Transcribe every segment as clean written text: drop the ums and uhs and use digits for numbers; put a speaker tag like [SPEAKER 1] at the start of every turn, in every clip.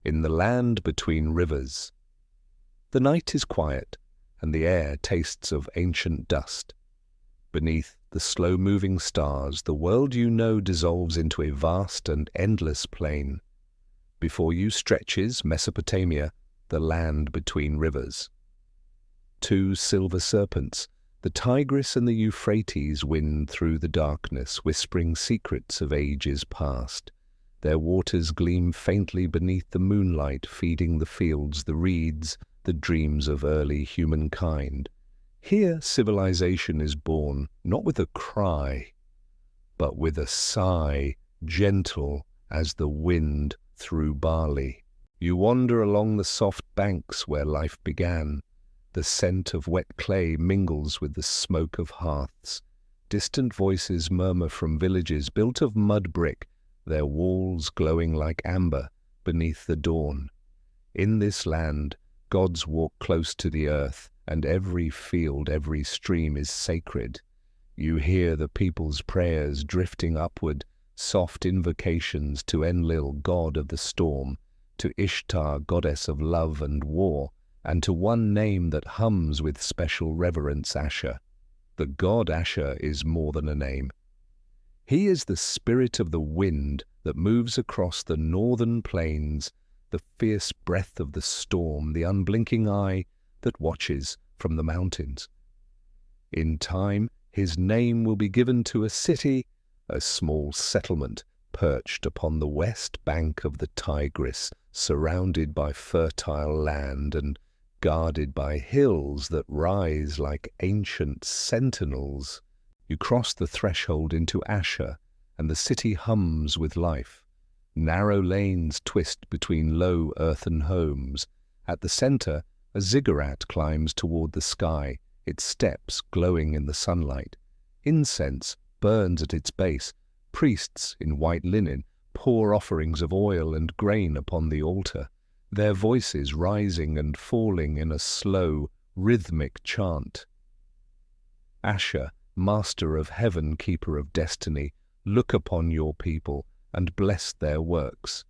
[SPEAKER 1] in the land between rivers. The night is quiet, and the air tastes of ancient dust. Beneath the slow-moving stars, the world you know dissolves into a vast and endless plain. Before you stretches Mesopotamia, the land between rivers. Two silver serpents, the Tigris and the Euphrates, wind through the darkness, whispering secrets of ages past. Their waters gleam faintly beneath the moonlight, feeding the fields, the reeds, the dreams of early humankind. Here civilization is born, not with a cry, but with a sigh, gentle as the wind through barley. You wander along the soft banks where life began. The scent of wet clay mingles with the smoke of hearths. Distant voices murmur from villages built of mud brick, their walls glowing like amber beneath the dawn. In this land, gods walk close to the earth, and every field, every stream is sacred. You hear the people's prayers drifting upward, soft invocations to Enlil, god of the storm, to Ishtar, goddess of love and war, and to one name that hums with special reverence, Ashur. The god Ashur is more than a name. He is the spirit of the wind that moves across the northern plains, the fierce breath of the storm, the unblinking eye that watches from the mountains. In time, his name will be given to a city, a small settlement perched upon the west bank of the Tigris, surrounded by fertile land and guarded by hills that rise like ancient sentinels. You cross the threshold into Ashur, and the city hums with life. Narrow lanes twist between low earthen homes. At the center, a ziggurat climbs toward the sky, its steps glowing in the sunlight. Incense burns at its base. Priests in white linen pour offerings of oil and grain upon the altar, their voices rising and falling in a slow, rhythmic chant. Ashur, master of heaven, keeper of destiny, look upon your people and bless their works.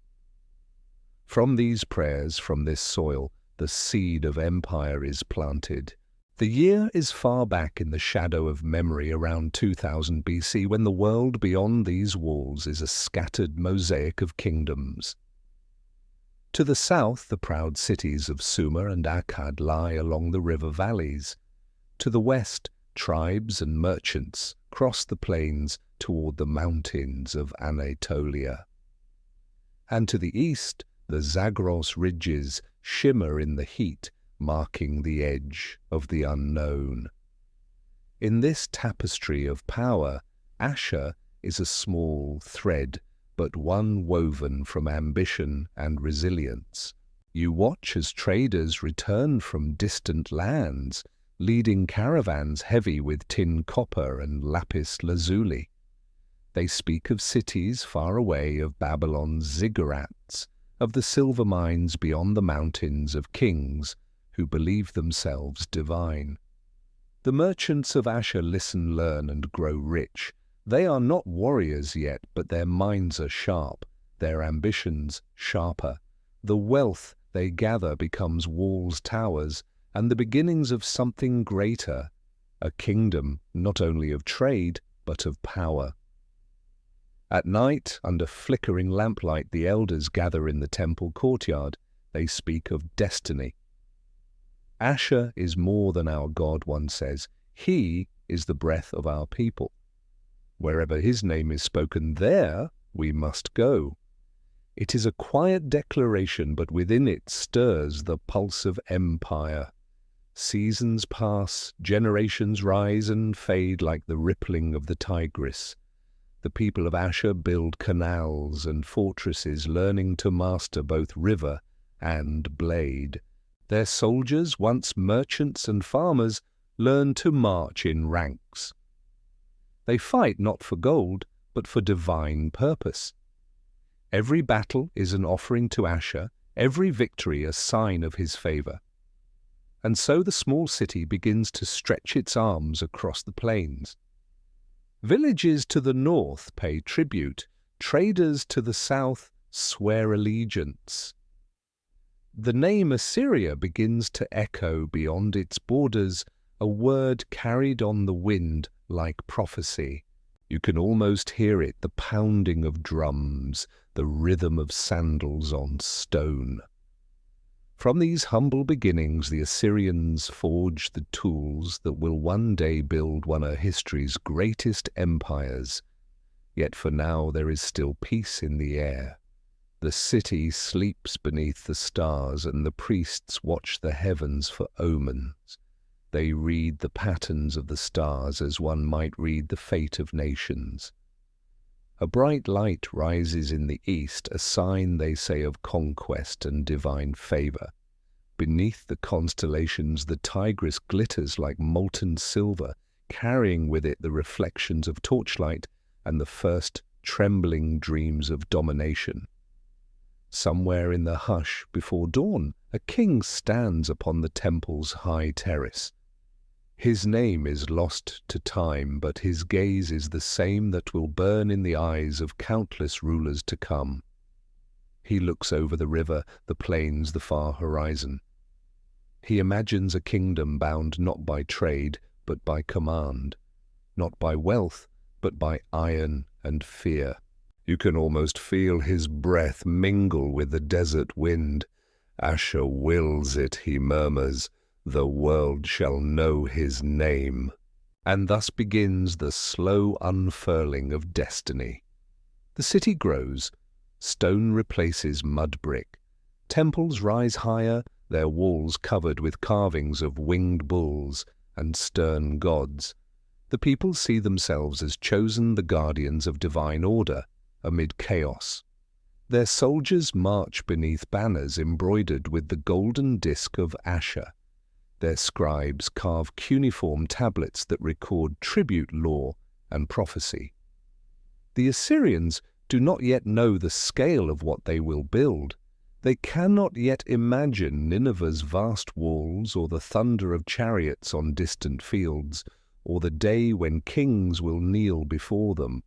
[SPEAKER 1] From these prayers, from this soil, the seed of empire is planted. The year is far back in the shadow of memory, around 2000 BC, when the world beyond these walls is a scattered mosaic of kingdoms. To the south, the proud cities of Sumer and Akkad lie along the river valleys. To the west, tribes and merchants cross the plains toward the mountains of Anatolia. And to the east, the Zagros ridges shimmer in the heat, marking the edge of the unknown. In this tapestry of power, Ashur is a small thread, but one woven from ambition and resilience. You watch as traders return from distant lands, leading caravans heavy with tin copper and lapis lazuli. They speak of cities far away, of Babylon's ziggurats, of the silver mines beyond the mountains, of kings who believe themselves divine. The merchants of Ashur listen, learn, and grow rich. They are not warriors yet, but their minds are sharp, their ambitions sharper. The wealth they gather becomes walls, towers, and the beginnings of something greater, a kingdom not only of trade, but of power. At night, under flickering lamplight, the elders gather in the temple courtyard. They speak of destiny. Ashur is more than our God, one says. He is the breath of our people. Wherever his name is spoken, there we must go. It is a quiet declaration, but within it stirs the pulse of empire. Seasons pass, generations rise and fade like the rippling of the Tigris. The people of Ashur build canals and fortresses, learning to master both river and blade. Their soldiers, once merchants and farmers, learn to march in ranks. They fight not for gold, but for divine purpose. Every battle is an offering to Ashur, every victory a sign of his favor. And so the small city begins to stretch its arms across the plains. Villages to the north pay tribute, traders to the south swear allegiance. The name Assyria begins to echo beyond its borders, a word carried on the wind like prophecy. You can almost hear it, the pounding of drums, the rhythm of sandals on stone. From these humble beginnings, the Assyrians forged the tools that will one day build one of history's greatest empires. Yet for now there is still peace in the air. The city sleeps beneath the stars, and the priests watch the heavens for omens. They read the patterns of the stars as one might read the fate of nations. A bright light rises in the east, a sign, they say, of conquest and divine favor. Beneath the constellations, the Tigris glitters like molten silver, carrying with it the reflections of torchlight and the first trembling dreams of domination. Somewhere in the hush before dawn, a king stands upon the temple's high terrace. His name is lost to time, but his gaze is the same that will burn in the eyes of countless rulers to come. He looks over the river, the plains, the far horizon. He imagines a kingdom bound not by trade, but by command, not by wealth, but by iron and fear. You can almost feel his breath mingle with the desert wind. Ashur wills it, he murmurs, the world shall know his name. And thus begins the slow unfurling of destiny. The city grows, stone replaces mud brick. Temples rise higher, their walls covered with carvings of winged bulls and stern gods. The people see themselves as chosen, the guardians of divine order, amid chaos. Their soldiers march beneath banners embroidered with the golden disk of Ashur. Their scribes carve cuneiform tablets that record tribute law and prophecy. The Assyrians do not yet know the scale of what they will build. They cannot yet imagine Nineveh's vast walls, or the thunder of chariots on distant fields, or the day when kings will kneel before them.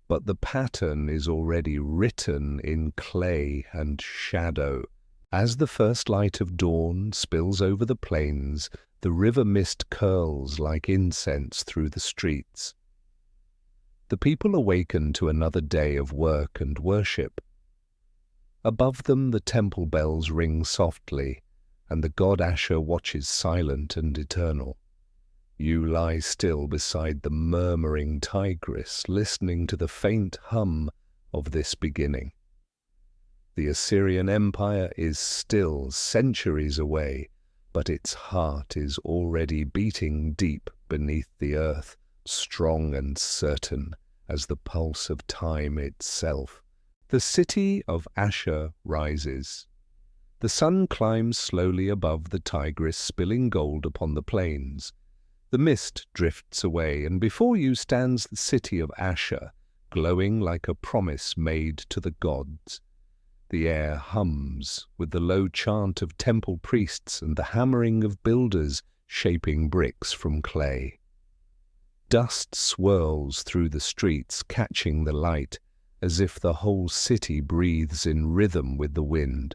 [SPEAKER 1] But the pattern is already written in clay and shadow. As the first light of dawn spills over the plains, the river mist curls like incense through the streets. The people awaken to another day of work and worship. Above them the temple bells ring softly, and the god Ashur watches silent and eternal. You lie still beside the murmuring Tigris, listening to the faint hum of this beginning. The Assyrian Empire is still centuries away, but its heart is already beating deep beneath the earth, strong and certain as the pulse of time itself. The city of Ashur rises. The sun climbs slowly above the Tigris, spilling gold upon the plains. The mist drifts away, and before you stands the city of Ashur, glowing like a promise made to the gods. The air hums with the low chant of temple priests and the hammering of builders shaping bricks from clay. Dust swirls through the streets, catching the light, as if the whole city breathes in rhythm with the wind.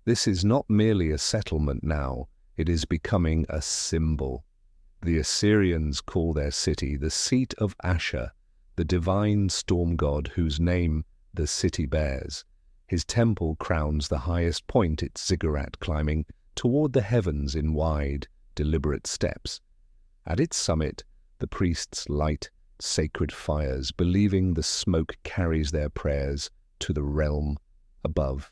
[SPEAKER 1] This is not merely a settlement now, it is becoming a symbol. The Assyrians call their city the seat of Ashur, the divine storm god whose name the city bears. His temple crowns the highest point, its ziggurat climbing toward the heavens in wide, deliberate steps. At its summit, the priests light sacred fires, believing the smoke carries their prayers to the realm above.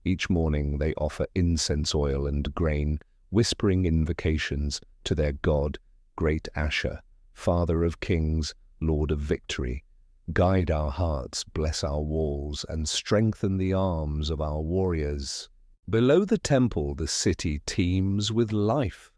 [SPEAKER 1] Each morning they offer incense oil and grain, whispering invocations to their god, great Ashur, Father of kings, Lord of victory. Guide our hearts, bless our walls, and strengthen the arms of our warriors. Below the temple, the city teems with life.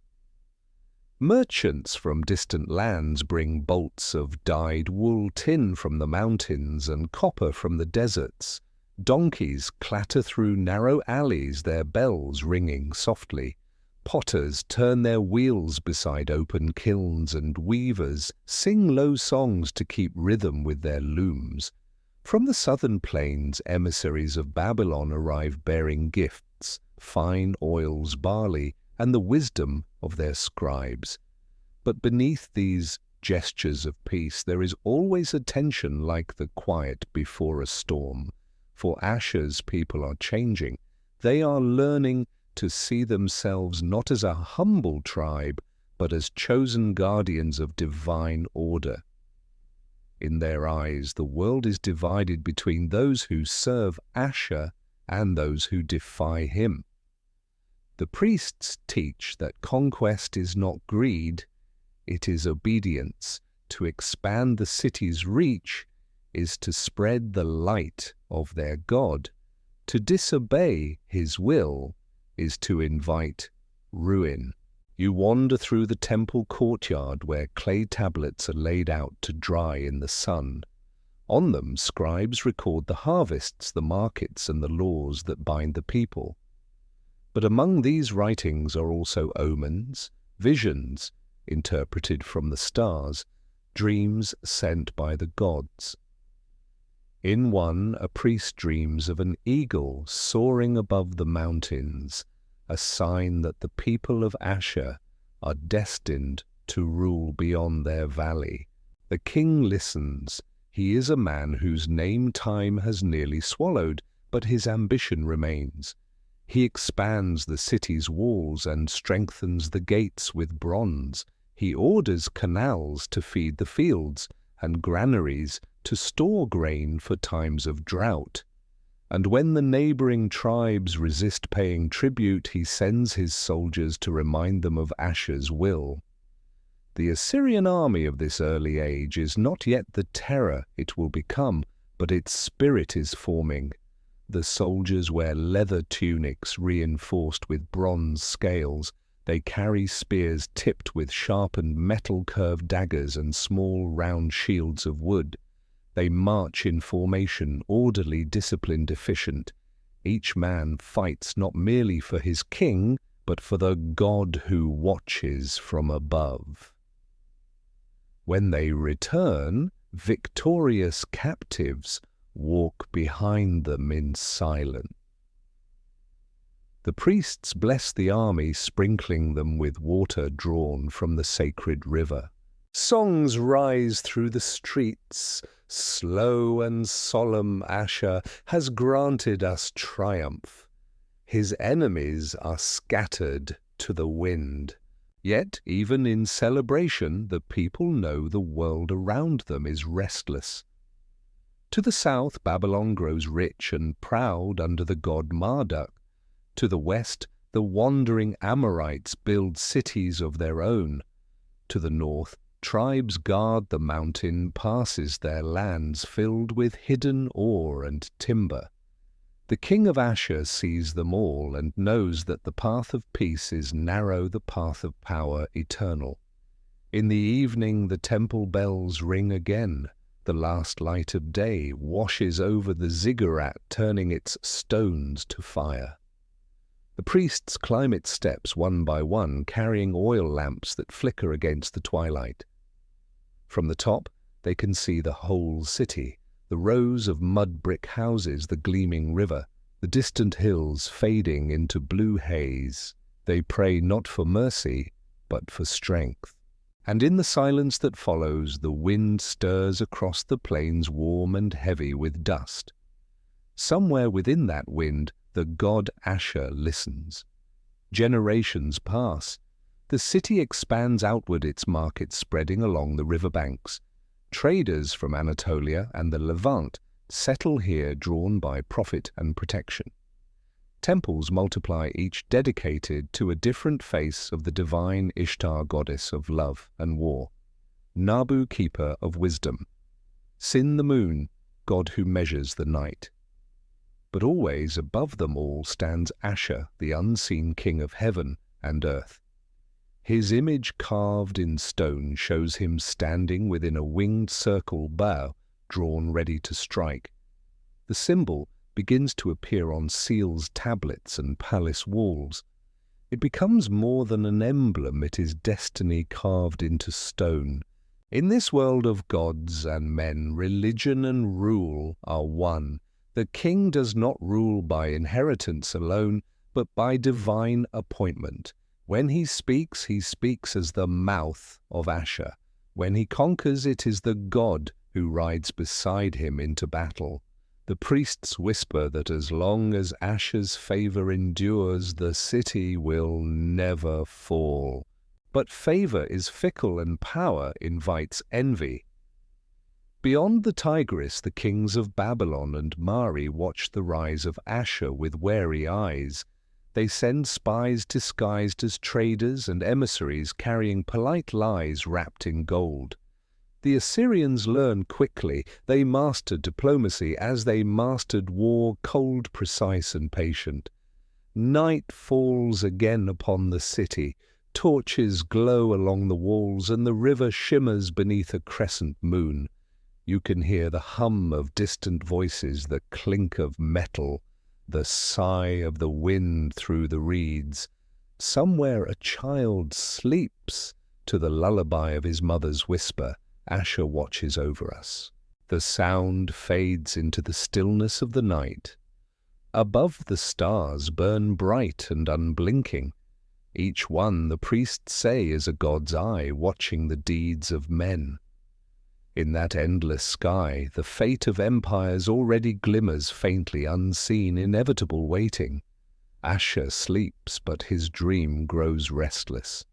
[SPEAKER 1] Merchants from distant lands bring bolts of dyed wool, tin from the mountains, and copper from the deserts. Donkeys clatter through narrow alleys, their bells ringing softly. Potters turn their wheels beside open kilns, and weavers sing low songs to keep rhythm with their looms. From the southern plains, emissaries of Babylon arrive bearing gifts priests, fine oils, barley, and the wisdom of their scribes. But beneath these gestures of peace there is always a tension like the quiet before a storm. For Ashur's people are changing. They are learning to see themselves not as a humble tribe, but as chosen guardians of divine order. In their eyes, the world is divided between those who serve Ashur and those who defy him. The priests teach that conquest is not greed, it is obedience. To expand the city's reach is to spread the light of their God. To disobey his will is to invite ruin. You wander through the temple courtyard where clay tablets are laid out to dry in the sun. On them, scribes record the harvests, the markets, and the laws that bind the people. But among these writings are also omens, visions, interpreted from the stars, dreams sent by the gods. In one, a priest dreams of an eagle soaring above the mountains, a sign that the people of Ashur are destined to rule beyond their valley. The king listens. He is a man whose name time has nearly swallowed, but his ambition remains. He expands the city's walls and strengthens the gates with bronze. He orders canals to feed the fields and granaries to store grain for times of drought. And when the neighboring tribes resist paying tribute, he sends his soldiers to remind them of Ashur's will. The Assyrian army of this early age is not yet the terror it will become, but its spirit is forming. The soldiers wear leather tunics reinforced with bronze scales. They carry spears tipped with sharpened metal-curved daggers and small round shields of wood. They march in formation, orderly, disciplined, efficient. Each man fights not merely for his king, but for the God who watches from above. When they return, victorious captives walk behind them in silence. The priests bless the army, sprinkling them with water drawn from the sacred river. Songs rise through the streets. Slow and solemn Ashur has granted us triumph. His enemies are scattered to the wind. Yet, even in celebration, the people know the world around them is restless. To the south, Babylon grows rich and proud under the god Marduk. To the west, the wandering Amorites build cities of their own. To the north, tribes guard the mountain passes, their lands filled with hidden ore and timber. The king of Ashur sees them all and knows that the path of peace is narrow, the path of power eternal. In the evening the temple bells ring again. The last light of day washes over the ziggurat, turning its stones to fire. The priests climb its steps one by one, carrying oil lamps that flicker against the twilight. From the top, they can see the whole city, the rows of mud brick houses, the gleaming river, the distant hills fading into blue haze. They pray not for mercy, but for strength. And in the silence that follows, the wind stirs across the plains warm and heavy with dust. Somewhere within that wind, the god Ashur listens. Generations pass. The city expands outward, its markets spreading along the riverbanks. Traders from Anatolia and the Levant settle here, drawn by profit and protection. Temples multiply, each dedicated to a different face of the divine Ishtar, goddess of love and war. Nabu, keeper of wisdom. Sin, the moon, god who measures the night. But always above them all stands Ashur, the unseen king of heaven and earth. His image carved in stone shows him standing within a winged circle bow, drawn ready to strike. The symbol begins to appear on seals, tablets, and palace walls. It becomes more than an emblem, it is destiny carved into stone. In this world of gods and men, religion and rule are one. The king does not rule by inheritance alone, but by divine appointment. When he speaks as the mouth of Ashur. When he conquers, it is the god who rides beside him into battle. The priests whisper that as long as Ashur's favor endures, the city will never fall. But favor is fickle and power invites envy. Beyond the Tigris, the kings of Babylon and Mari watch the rise of Ashur with wary eyes. They send spies disguised as traders and emissaries carrying polite lies wrapped in gold. The Assyrians learn quickly. They mastered diplomacy as they mastered war, cold, precise, and patient. Night falls again upon the city. Torches glow along the walls, and the river shimmers beneath a crescent moon. You can hear the hum of distant voices, the clink of metal, the sigh of the wind through the reeds. Somewhere a child sleeps to the lullaby of his mother's whisper. Ashur watches over us. The sound fades into the stillness of the night. Above the stars burn bright and unblinking. Each one, the priests say, is a god's eye watching the deeds of men. In that endless sky, the fate of empires already glimmers faintly unseen, inevitable waiting. Ashur sleeps, but his dream grows restless.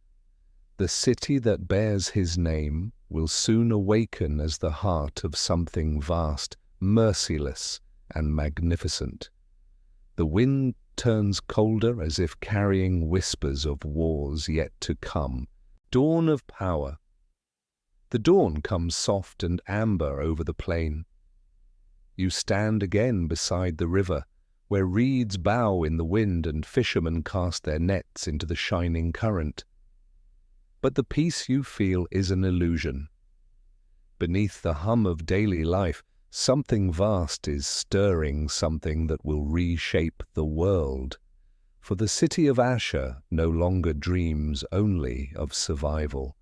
[SPEAKER 1] The city that bears his name will soon awaken as the heart of something vast, merciless, and magnificent. The wind turns colder as if carrying whispers of wars yet to come. Dawn of power. The dawn comes soft and amber over the plain. You stand again beside the river, where reeds bow in the wind and fishermen cast their nets into the shining current. But the peace you feel is an illusion. Beneath the hum of daily life, something vast is stirring, something that will reshape the world. For the city of Ashur no longer dreams only of survival.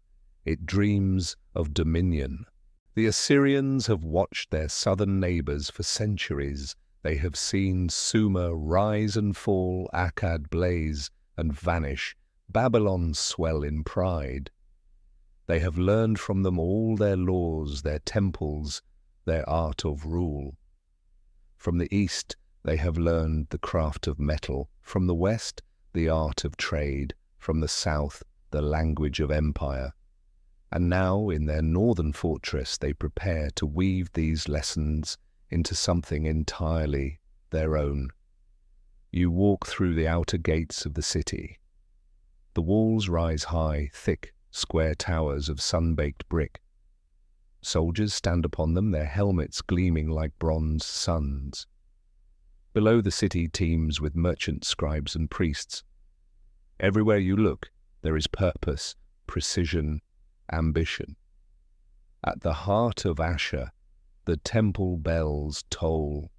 [SPEAKER 1] It dreams of dominion. The Assyrians have watched their southern neighbors for centuries. They have seen Sumer rise and fall, Akkad blaze and vanish, Babylon swell in pride. They have learned from them all their laws, their temples, their art of rule. From the east they have learned the craft of metal, from the west the art of trade, from the south the language of empire. And now, in their northern fortress, they prepare to weave these lessons into something entirely their own. You walk through the outer gates of the city. The walls rise high, thick, square towers of sun-baked brick. Soldiers stand upon them, their helmets gleaming like bronze suns. Below the city teems with merchants, scribes, and priests. Everywhere you look, there is purpose, precision, ambition. At the heart of Ashur, the temple bells toll.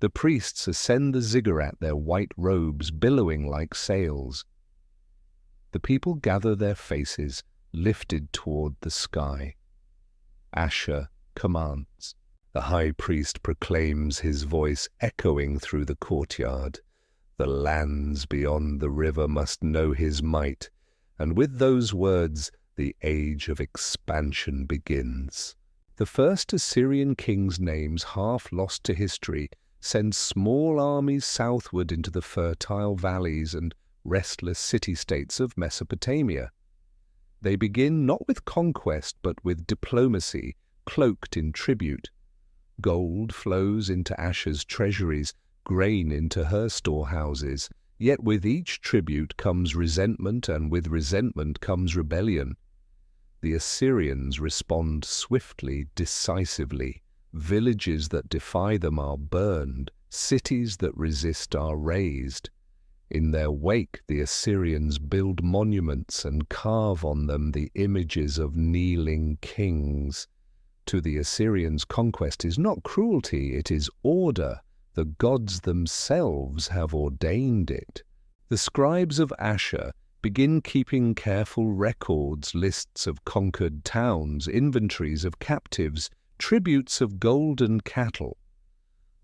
[SPEAKER 1] The priests ascend the ziggurat, their white robes billowing like sails. The people gather, their faces lifted toward the sky. Ashur commands. The high priest proclaims, his voice echoing through the courtyard. The lands beyond the river must know his might, and with those words the age of expansion begins. The first Assyrian kings' names, half lost to history, send small armies southward into the fertile valleys and restless city-states of Mesopotamia. They begin not with conquest but with diplomacy, cloaked in tribute. Gold flows into Ashur's treasuries, grain into her storehouses, yet with each tribute comes resentment, and with resentment comes rebellion. The Assyrians respond swiftly, decisively. Villages that defy them are burned, cities that resist are razed. In their wake, the Assyrians build monuments and carve on them the images of kneeling kings. To the Assyrians, conquest is not cruelty, it is order. The gods themselves have ordained it. The scribes of Ashur begin keeping careful records, lists of conquered towns, inventories of captives, tributes of gold and cattle.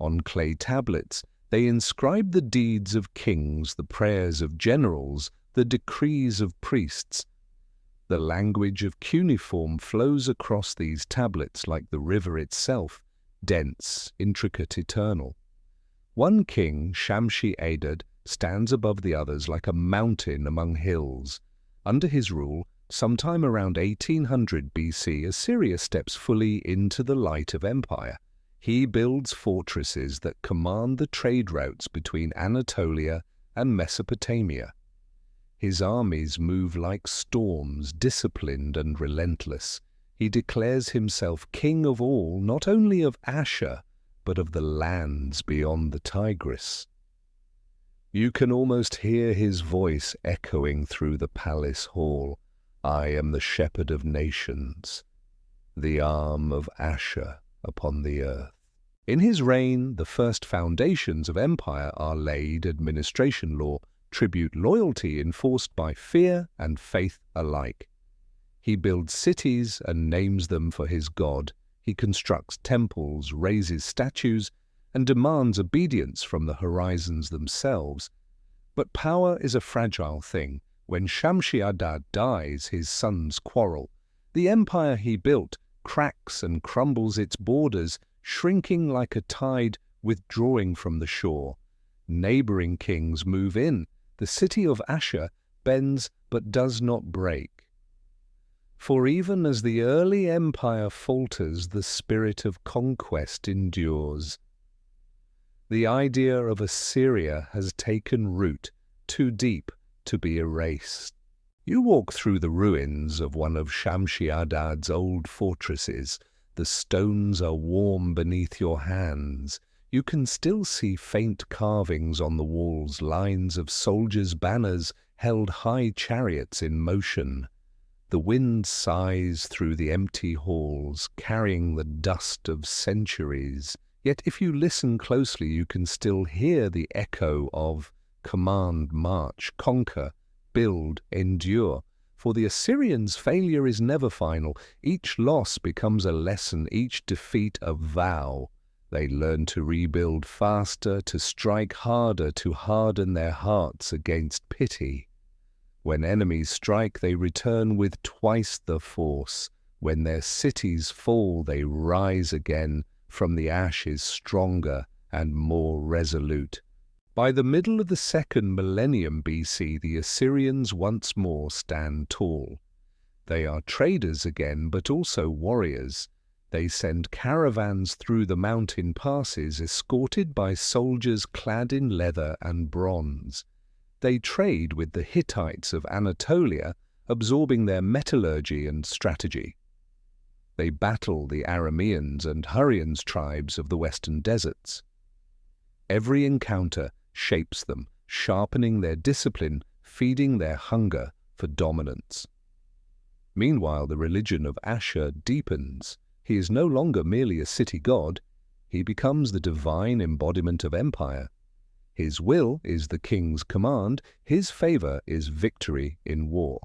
[SPEAKER 1] On clay tablets, They inscribe the deeds of kings, the prayers of generals, the decrees of priests. The language of cuneiform flows across these tablets like the river itself, dense, intricate, eternal. One king, Shamshi-Adad, stands above the others like a mountain among hills. Under his rule, sometime around 1800 BC, Assyria steps fully into the light of empire. He builds fortresses that command the trade routes between Anatolia and Mesopotamia. His armies move like storms, disciplined and relentless. He declares himself king of all, not only of Ashur, but of the lands beyond the Tigris. You can almost hear his voice echoing through the palace hall. I am the shepherd of nations, the arm of Ashur upon the earth. In his reign, the first foundations of empire are laid: administration law, tribute, loyalty enforced by fear and faith alike. He builds cities and names them for his god. He constructs temples, raises statues, and demands obedience from the horizons themselves. But power is a fragile thing. When Shamshi-Adad dies, his sons quarrel. The empire he built cracks and crumbles its borders, shrinking like a tide withdrawing from the shore. Neighboring kings move in. The city of Ashur bends but does not break. For even as the early empire falters, the spirit of conquest endures. The idea of Assyria has taken root, too deep to be erased. You walk through the ruins of one of Shamshi-Adad's old fortresses. The stones are warm beneath your hands. You can still see faint carvings on the walls, lines of soldiers' banners held high chariots in motion. The wind sighs through the empty halls, carrying the dust of centuries. Yet if you listen closely, you can still hear the echo of command, march, conquer, build, endure. For the Assyrians' failure is never final. Each loss becomes a lesson, each defeat a vow. They learn to rebuild faster, to strike harder, to harden their hearts against pity. When enemies strike, they return with twice the force. When their cities fall, they rise again from the ashes, stronger and more resolute. By the middle of the second millennium BC, the Assyrians once more stand tall. They are traders again, but also warriors. They send caravans through the mountain passes, escorted by soldiers clad in leather and bronze. They trade with the Hittites of Anatolia, absorbing their metallurgy and strategy. They battle the Arameans and Hurrians tribes of the western deserts. Every encounter shapes them, sharpening their discipline, feeding their hunger for dominance. Meanwhile, the religion of Ashur deepens. He is no longer merely a city god. He becomes the divine embodiment of empire. His will is the king's command. His favor is victory in war.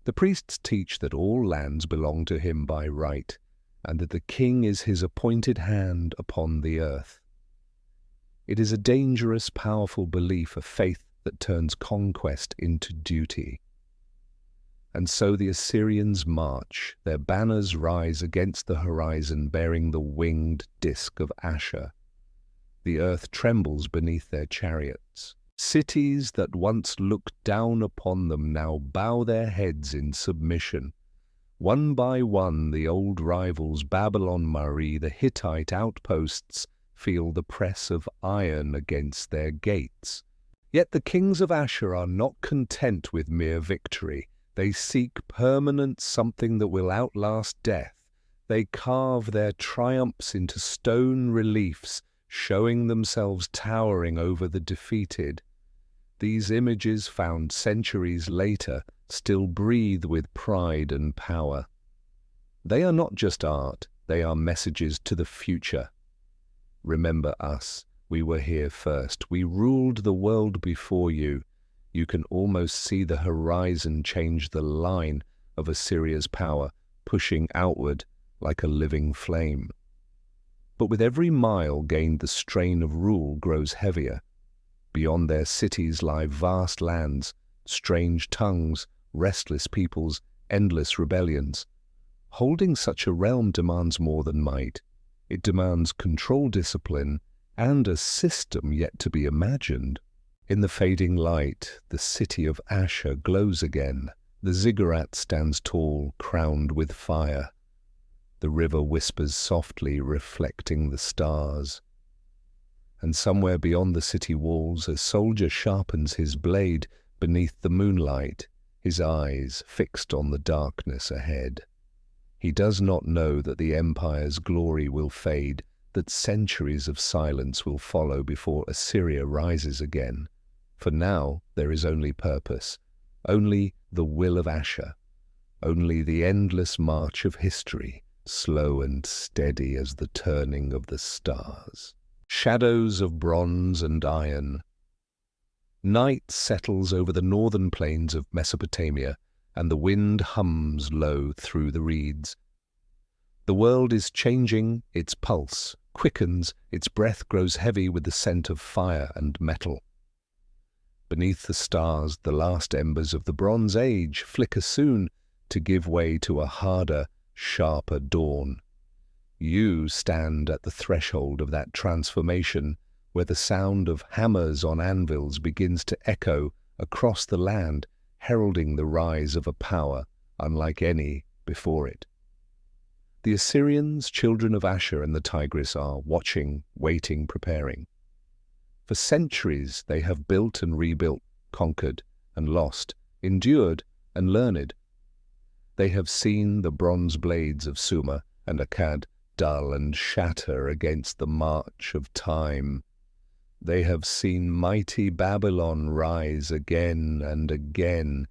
[SPEAKER 1] The priests teach that all lands belong to him by right, and that the king is his appointed hand upon the earth. It is a dangerous, powerful belief, a faith that turns conquest into duty. And so the Assyrians march. Their banners rise against the horizon, bearing the winged disk of Ashur. The earth trembles beneath their chariots. Cities that once looked down upon them now bow their heads in submission. One by one, the old rivals Babylon, Mari, the Hittite outposts, feel the press of iron against their gates. Yet the kings of Ashur are not content with mere victory. They seek permanent, something that will outlast death. They carve their triumphs into stone reliefs, showing themselves towering over the defeated. These images, found centuries later, still breathe with pride and power. They are not just art, they are messages to the future. Remember us. We were here first. We ruled the world before you. You can almost see the horizon change, the line of Assyria's power, pushing outward like a living flame. But with every mile gained the strain of rule grows heavier. Beyond their cities lie vast lands, strange tongues, restless peoples, endless rebellions. Holding such a realm demands more than might. It demands control, discipline, and a system yet to be imagined. In the fading light, the city of Ashur glows again. The ziggurat stands tall, crowned with fire. The river whispers softly, reflecting the stars. And somewhere beyond the city walls, a soldier sharpens his blade beneath the moonlight, his eyes fixed on the darkness ahead. He does not know that the empire's glory will fade, that centuries of silence will follow before Assyria rises again. For now there is only purpose, only the will of Ashur, only the endless march of history, slow and steady as the turning of the stars. Shadows of bronze and iron. Night settles over the northern plains of Mesopotamia, and the wind hums low through the reeds. The world is changing, its pulse quickens, its breath grows heavy with the scent of fire and metal. Beneath the stars, the last embers of the Bronze Age flicker soon to give way to a harder, sharper dawn. You stand at the threshold of that transformation, where the sound of hammers on anvils begins to echo across the land, heralding the rise of a power unlike any before it. The Assyrians, children of Ashur and the Tigris, are watching, waiting, preparing. For centuries they have built and rebuilt, conquered and lost, endured and learned. They have seen the bronze blades of Sumer and Akkad dull and shatter against the march of time. They have seen mighty Babylon rise again and again,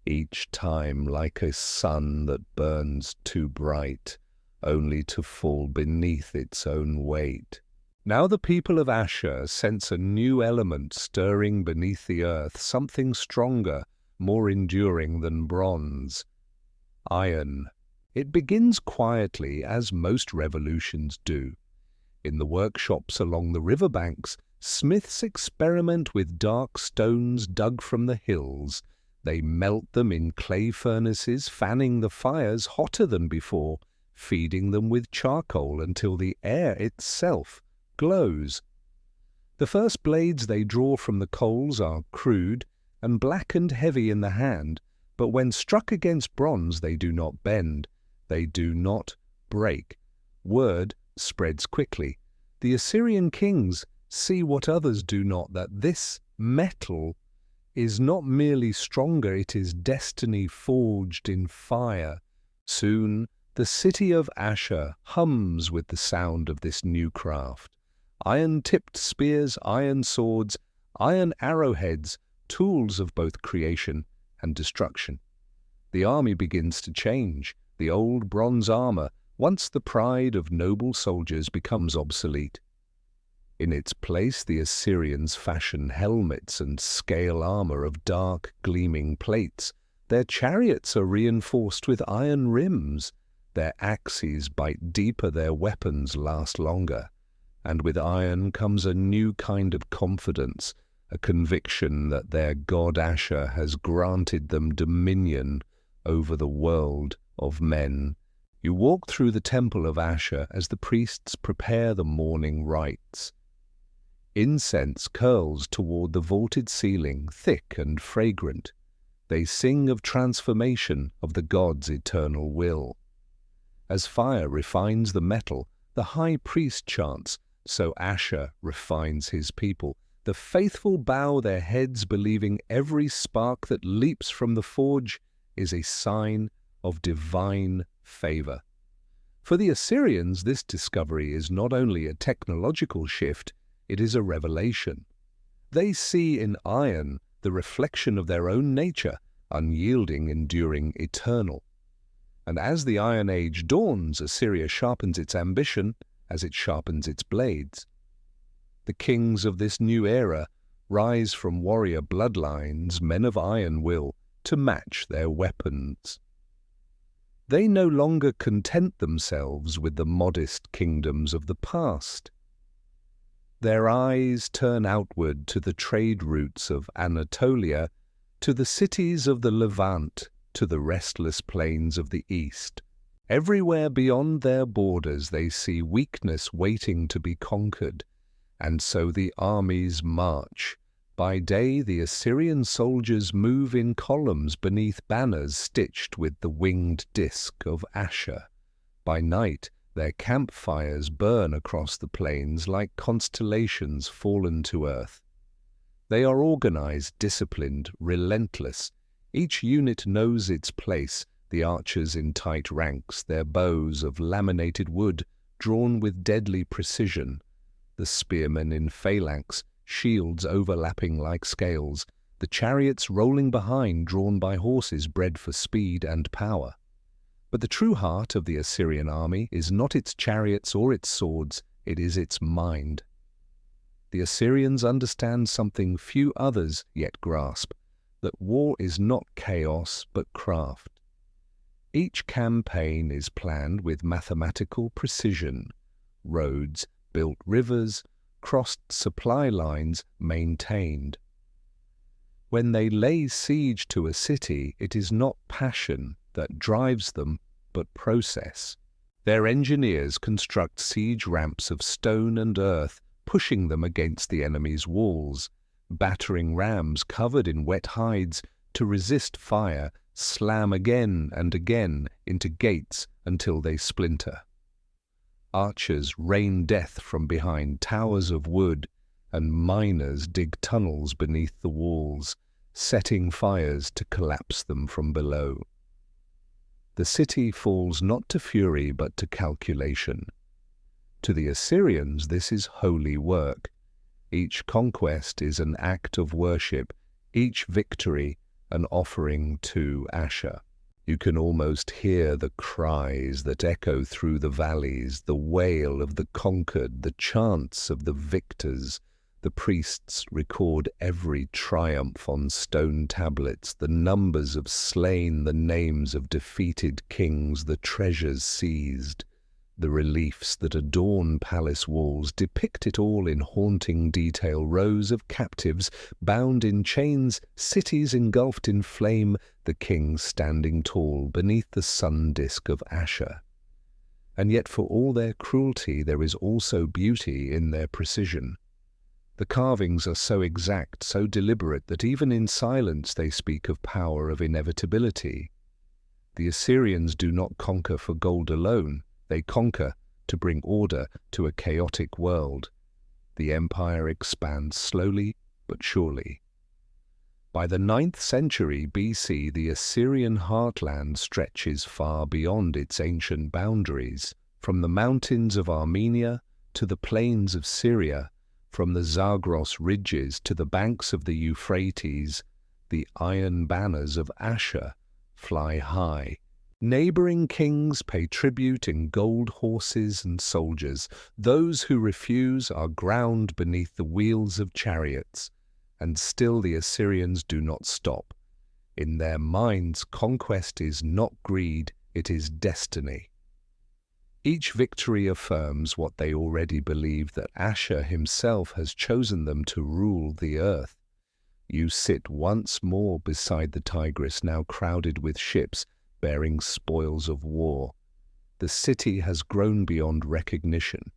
[SPEAKER 1] each time like a sun that burns too bright, only to fall beneath its own weight. Now the people of Ashur sense a new element stirring beneath the earth, something stronger, more enduring than bronze. Iron. It begins quietly, as most revolutions do. In the workshops along the riverbanks, smiths experiment with dark stones dug from the hills. They melt them in clay furnaces, fanning the fires hotter than before, feeding them with charcoal until the air itself glows. The first blades they draw from the coals are crude and black and heavy in the hand, but when struck against bronze they do not bend, they do not break. Word spreads quickly. The Assyrian kings see what others do not, that this metal is not merely stronger, it is destiny forged in fire. Soon the city of Ashur hums with the sound of this new craft. Iron-tipped spears, iron swords, iron arrowheads, tools of both creation and destruction. The army begins to change. The old bronze armor, once the pride of noble soldiers, becomes obsolete. In its place, the Assyrians fashion helmets and scale armor of dark, gleaming plates. Their chariots are reinforced with iron rims. Their axes bite deeper, their weapons last longer. And with iron comes a new kind of confidence, a conviction that their god Ashur has granted them dominion over the world of men. You walk through the temple of Ashur as the priests prepare the morning rites. Incense curls toward the vaulted ceiling, thick and fragrant. They sing of transformation, of the god's eternal will. As fire refines the metal, the high priest chants, so Ashur refines his people. The faithful bow their heads, believing every spark that leaps from the forge is a sign of divine favor. For the Assyrians, this discovery is not only a technological shift, it is a revelation. They see in iron the reflection of their own nature, unyielding, enduring, eternal. And as the Iron Age dawns, Assyria sharpens its ambition as it sharpens its blades. The kings of this new era rise from warrior bloodlines, men of iron will, to match their weapons. They no longer content themselves with the modest kingdoms of the past. Their eyes turn outward to the trade routes of Anatolia, to the cities of the Levant, to the restless plains of the East. Everywhere beyond their borders they see weakness waiting to be conquered, and so the armies march. By day the Assyrian soldiers move in columns beneath banners stitched with the winged disk of Ashur. By night their campfires burn across the plains like constellations fallen to earth. They are organized, disciplined, relentless. Each unit knows its place, the archers in tight ranks, their bows of laminated wood drawn with deadly precision, the spearmen in phalanx, shields overlapping like scales, the chariots rolling behind drawn by horses bred for speed and power. But the true heart of the Assyrian army is not its chariots or its swords, it is its mind. The Assyrians understand something few others yet grasp, that war is not chaos but craft. Each campaign is planned with mathematical precision. Roads, built rivers, crossed supply lines maintained. When they lay siege to a city, it is not passion that drives them, but process. Their engineers construct siege ramps of stone and earth, pushing them against the enemy's walls. Battering rams covered in wet hides to resist fire slam again and again into gates until they splinter. Archers rain death from behind towers of wood, and miners dig tunnels beneath the walls, setting fires to collapse them from below. The city falls not to fury but to calculation. To the Assyrians this is holy work. Each conquest is an act of worship, each victory an offering to Ashur. You can almost hear the cries that echo through the valleys, the wail of the conquered, the chants of the victors. The priests record every triumph on stone tablets, the numbers of slain, the names of defeated kings, the treasures seized. The reliefs that adorn palace walls depict it all in haunting detail. Rows of captives bound in chains, cities engulfed in flame, the kings standing tall beneath the sun disk of Ashur. And yet for all their cruelty there is also beauty in their precision. The carvings are so exact, so deliberate, that even in silence they speak of power, of inevitability. The Assyrians do not conquer for gold alone. They conquer to bring order to a chaotic world. The empire expands slowly but surely. By the 9th century BC, the Assyrian heartland stretches far beyond its ancient boundaries, from the mountains of Armenia to the plains of Syria, from the Zagros ridges to the banks of the Euphrates. The iron banners of Ashur fly high. Neighboring kings pay tribute in gold horses and soldiers. Those who refuse are ground beneath the wheels of chariots. And still the Assyrians do not stop. In their minds, conquest is not greed, it is destiny. Each victory affirms what they already believe, that Ashur himself has chosen them to rule the earth. You sit once more beside the Tigris, now crowded with ships, bearing spoils of war. The city has grown beyond recognition.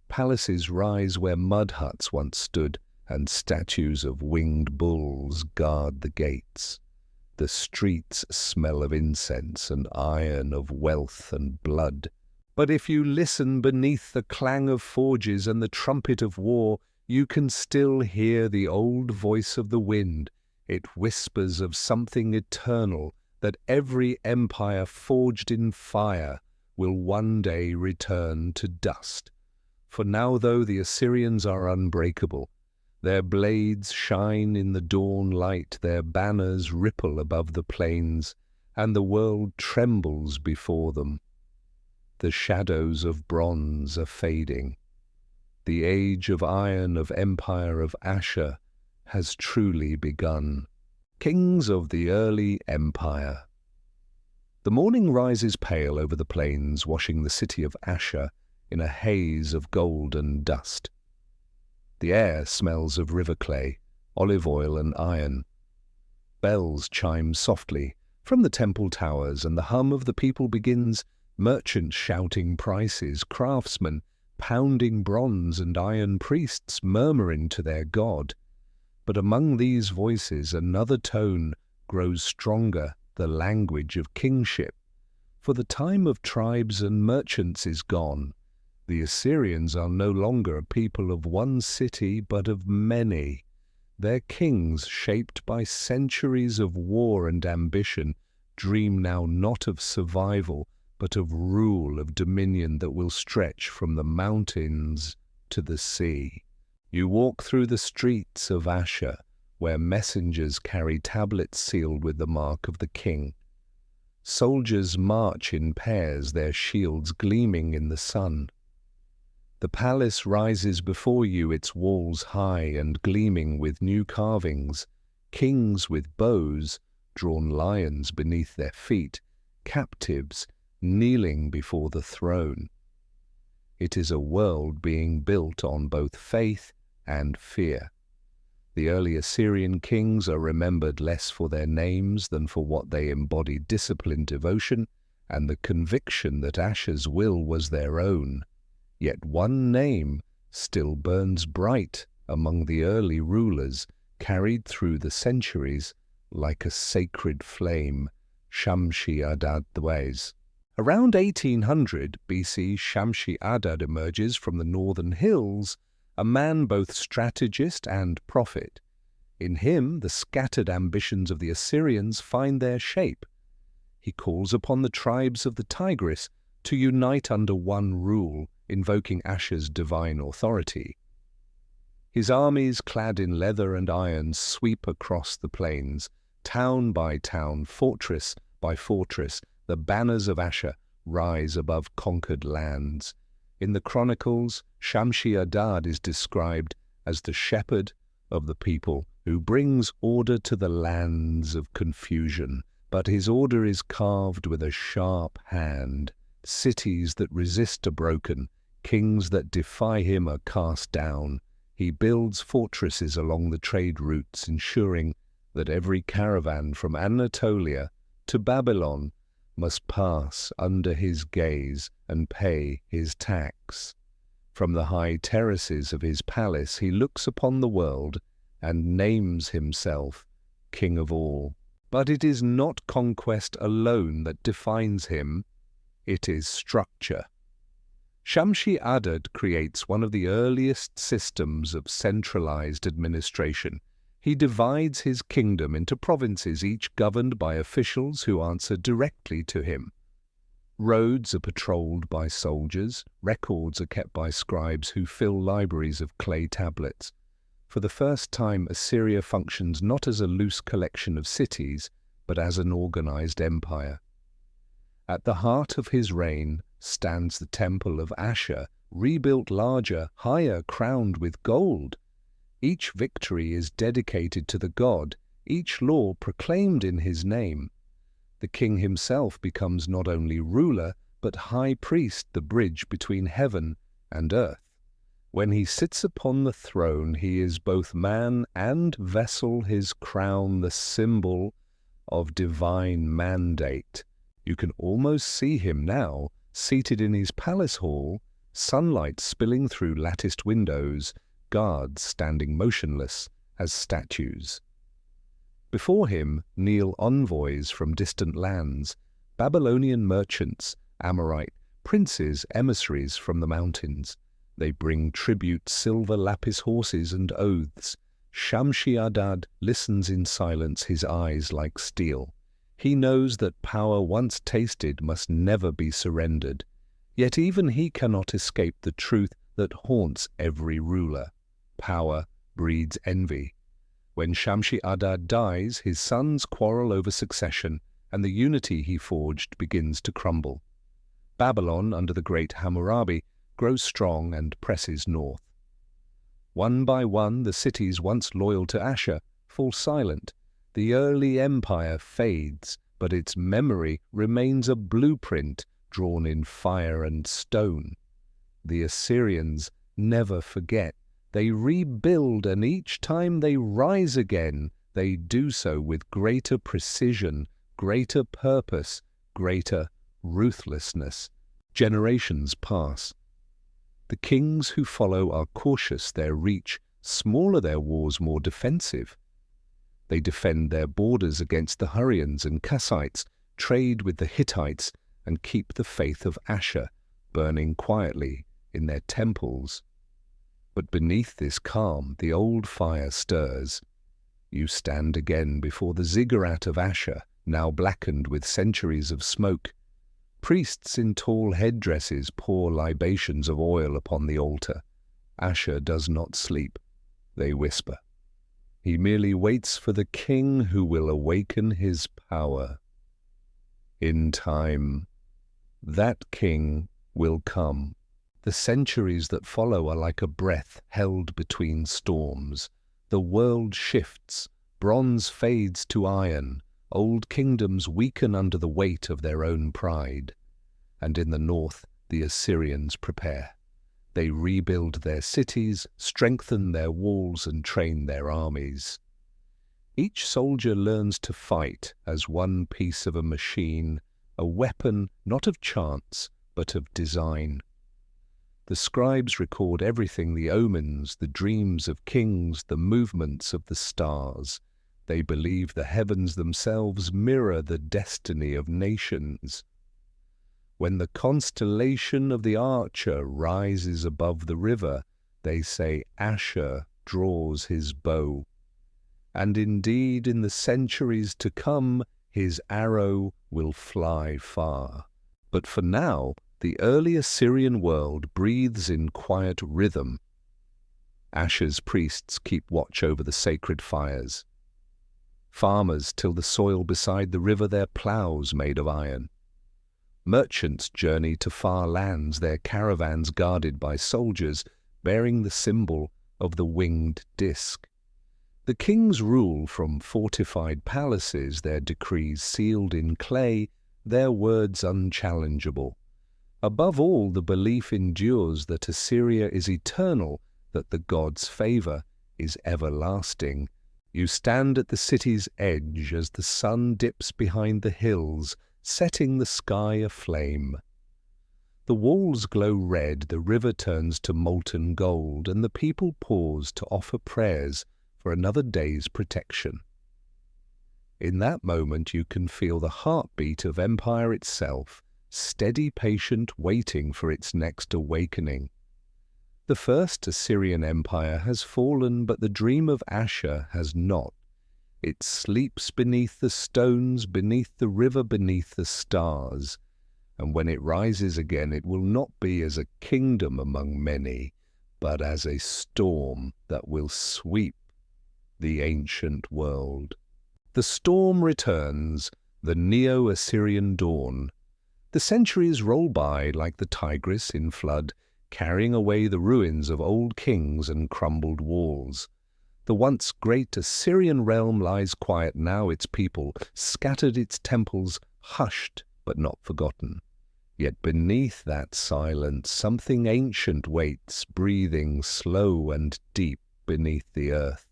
[SPEAKER 1] Palaces rise where mud huts once stood, and statues of winged bulls guard the gates. The streets smell of incense and iron, of wealth and blood. But if you listen beneath the clang of forges and the trumpet of war, you can still hear the old voice of the wind. It whispers of something eternal, that every empire forged in fire will one day return to dust. For now, though the Assyrians are unbreakable, their blades shine in the dawn light, their banners ripple above the plains, and the world trembles before them. The shadows of bronze are fading. The age of iron of empire of Ashur has truly begun. Kings of the early empire. The morning rises pale over the plains, washing the city of Ashur in a haze of gold and dust. The air smells of river clay, olive oil and iron. Bells chime softly from the temple towers, and the hum of the people begins, merchants shouting prices, craftsmen pounding bronze, and iron priests murmuring to their god. But among these voices another tone grows stronger, the language of kingship. For the time of tribes and merchants is gone. The Assyrians are no longer a people of one city, but of many. Their kings, shaped by centuries of war and ambition, dream now not of survival, but of rule, of dominion that will stretch from the mountains to the sea. You walk through the streets of Ashur, where messengers carry tablets sealed with the mark of the king. Soldiers march in pairs, their shields gleaming in the sun. The palace rises before you, its walls high and gleaming with new carvings, kings with bows, drawn lions beneath their feet, captives kneeling before the throne. It is a world being built on both faith and fear. The early Assyrian kings are remembered less for their names than for what they embodied: discipline, devotion, and the conviction that Ashur's will was their own. Yet one name still burns bright among the early rulers, carried through the centuries like a sacred flame: Shamshi-Adad II. Around 1800 BC, Shamshi-Adad emerges from the northern hills, a man both strategist and prophet. In him, the scattered ambitions of the Assyrians find their shape. He calls upon the tribes of the Tigris to unite under one rule, invoking Ashur's divine authority. His armies, clad in leather and iron, sweep across the plains. Town by town, fortress by fortress, the banners of Ashur rise above conquered lands. In the chronicles, Shamshi-Adad is described as the shepherd of the people who brings order to the lands of confusion. But his order is carved with a sharp hand. Cities that resist are broken, kings that defy him are cast down. He builds fortresses along the trade routes, ensuring that every caravan from Anatolia to Babylon must pass under his gaze and pay his tax. From the high terraces of his palace he looks upon the world and names himself king of all. But it is not conquest alone that defines him. It is structure. Shamshi-Adad creates one of the earliest systems of centralized administration. He divides his kingdom into provinces, each governed by officials who answer directly to him. Roads are patrolled by soldiers, records are kept by scribes who fill libraries of clay tablets. For the first time, Assyria functions not as a loose collection of cities, but as an organized empire. At the heart of his reign stands the temple of Ashur, rebuilt larger, higher, crowned with gold. Each victory is dedicated to the god, each law proclaimed in his name. The king himself becomes not only ruler, but high priest, the bridge between heaven and earth. When he sits upon the throne, he is both man and vessel, his crown the symbol of divine mandate. You can almost see him now, seated in his palace hall, sunlight spilling through latticed windows, guards standing motionless as statues. Before him kneel envoys from distant lands, Babylonian merchants, Amorite princes, emissaries from the mountains. They bring tribute, silver lapis horses and oaths. Shamshi-Adad listens in silence, his eyes like steel. He knows that power once tasted must never be surrendered. Yet even he cannot escape the truth that haunts every ruler. Power breeds envy. When Shamshi-Adad dies, his sons quarrel over succession, and the unity he forged begins to crumble. Babylon, under the great Hammurabi, grows strong and presses north. One by one, the cities once loyal to Ashur fall silent. The early empire fades, but its memory remains a blueprint drawn in fire and stone. The Assyrians never forget. They rebuild, and each time they rise again, they do so with greater precision, greater purpose, greater ruthlessness. Generations pass. The kings who follow are cautious, their reach smaller, their wars more defensive. They defend their borders against the Hurrians and Kassites, trade with the Hittites, and keep the faith of Ashur burning quietly in their temples. But beneath this calm, the old fire stirs. You stand again before the ziggurat of Ashur, now blackened with centuries of smoke. Priests in tall headdresses pour libations of oil upon the altar. Ashur does not sleep, they whisper. He merely waits for the king who will awaken his power. In time, that king will come. The centuries that follow are like a breath held between storms. The world shifts, bronze fades to iron, old kingdoms weaken under the weight of their own pride. And in the north, the Assyrians prepare. They rebuild their cities, strengthen their walls, and train their armies. Each soldier learns to fight as one piece of a machine, a weapon not of chance, but of design. The scribes record everything: the omens, the dreams of kings, the movements of the stars. They believe the heavens themselves mirror the destiny of nations. When the constellation of the Archer rises above the river, they say Ashur draws his bow. And indeed, in the centuries to come, his arrow will fly far. But for now, the early Assyrian world breathes in quiet rhythm. Ashur's priests keep watch over the sacred fires. Farmers till the soil beside the river, their ploughs made of iron. Merchants journey to far lands, their caravans guarded by soldiers, bearing the symbol of the winged disk. The kings rule from fortified palaces, their decrees sealed in clay, their words unchallengeable. Above all, the belief endures that Assyria is eternal, that the gods' favor is everlasting. You stand at the city's edge as the sun dips behind the hills, setting the sky aflame. The walls glow red, the river turns to molten gold, and the people pause to offer prayers for another day's protection. In that moment you can feel the heartbeat of empire itself, steady, patient, waiting for its next awakening. The first Assyrian Empire has fallen, but the dream of Ashur has not. It sleeps beneath the stones, beneath the river, beneath the stars. And when it rises again, it will not be as a kingdom among many, but as a storm that will sweep the ancient world. The storm returns, the Neo-Assyrian dawn. The centuries roll by like the Tigris in flood, carrying away the ruins of old kings and crumbled walls. The once great Assyrian realm lies quiet now, its people scattered, its temples hushed but not forgotten. Yet beneath that silence something ancient waits, breathing slow and deep beneath the earth.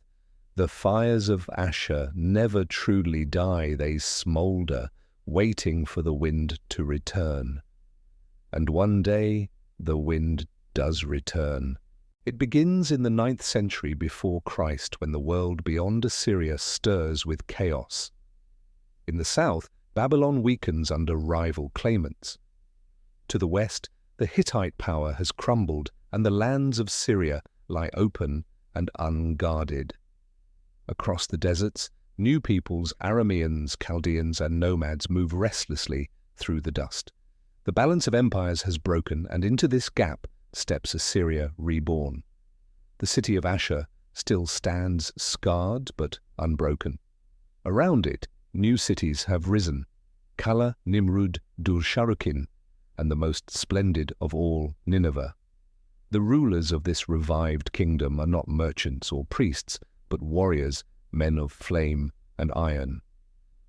[SPEAKER 1] The fires of Ashur never truly die, they smoulder, waiting for the wind to return. And one day the wind does return. It begins in the 9th century before Christ, when the world beyond Assyria stirs with chaos. In the south, Babylon weakens under rival claimants. To the west, the Hittite power has crumbled, and the lands of Syria lie open and unguarded. Across the deserts, new peoples, Arameans, Chaldeans, and nomads move restlessly through the dust. The balance of empires has broken, and into this gap steps Assyria reborn. The city of Ashur still stands scarred but unbroken. Around it, new cities have risen: Kala, Nimrud, Dur-Sharukin, and the most splendid of all, Nineveh. The rulers of this revived kingdom are not merchants or priests, but warriors, men of flame and iron.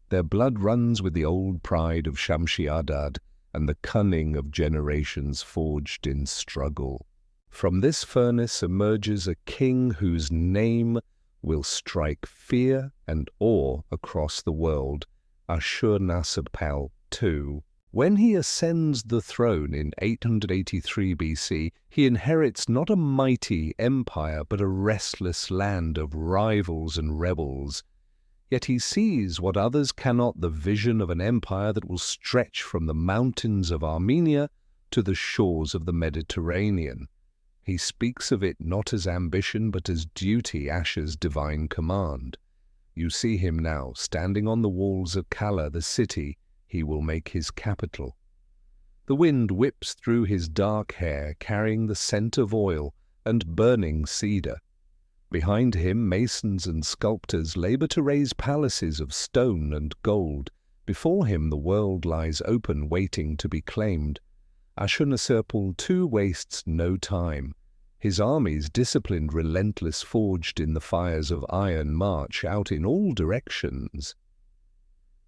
[SPEAKER 1] Their blood runs with the old pride of Shamshi-Adad and the cunning of generations forged in struggle. From this furnace emerges a king whose name will strike fear and awe across the world, Ashurbanipal II. When he ascends the throne in 883 BC, he inherits not a mighty empire but a restless land of rivals and rebels. Yet he sees what others cannot, the vision of an empire that will stretch from the mountains of Armenia to the shores of the Mediterranean. He speaks of it not as ambition but as duty, Ashur's divine command. You see him now, standing on the walls of Kala, the city he will make his capital. The wind whips through his dark hair, carrying the scent of oil and burning cedar. Behind him, masons and sculptors labor to raise palaces of stone and gold. Before him, the world lies open, waiting to be claimed. Ashurbanipal II wastes no time. His armies, disciplined, relentless, forged in the fires of iron, march out in all directions.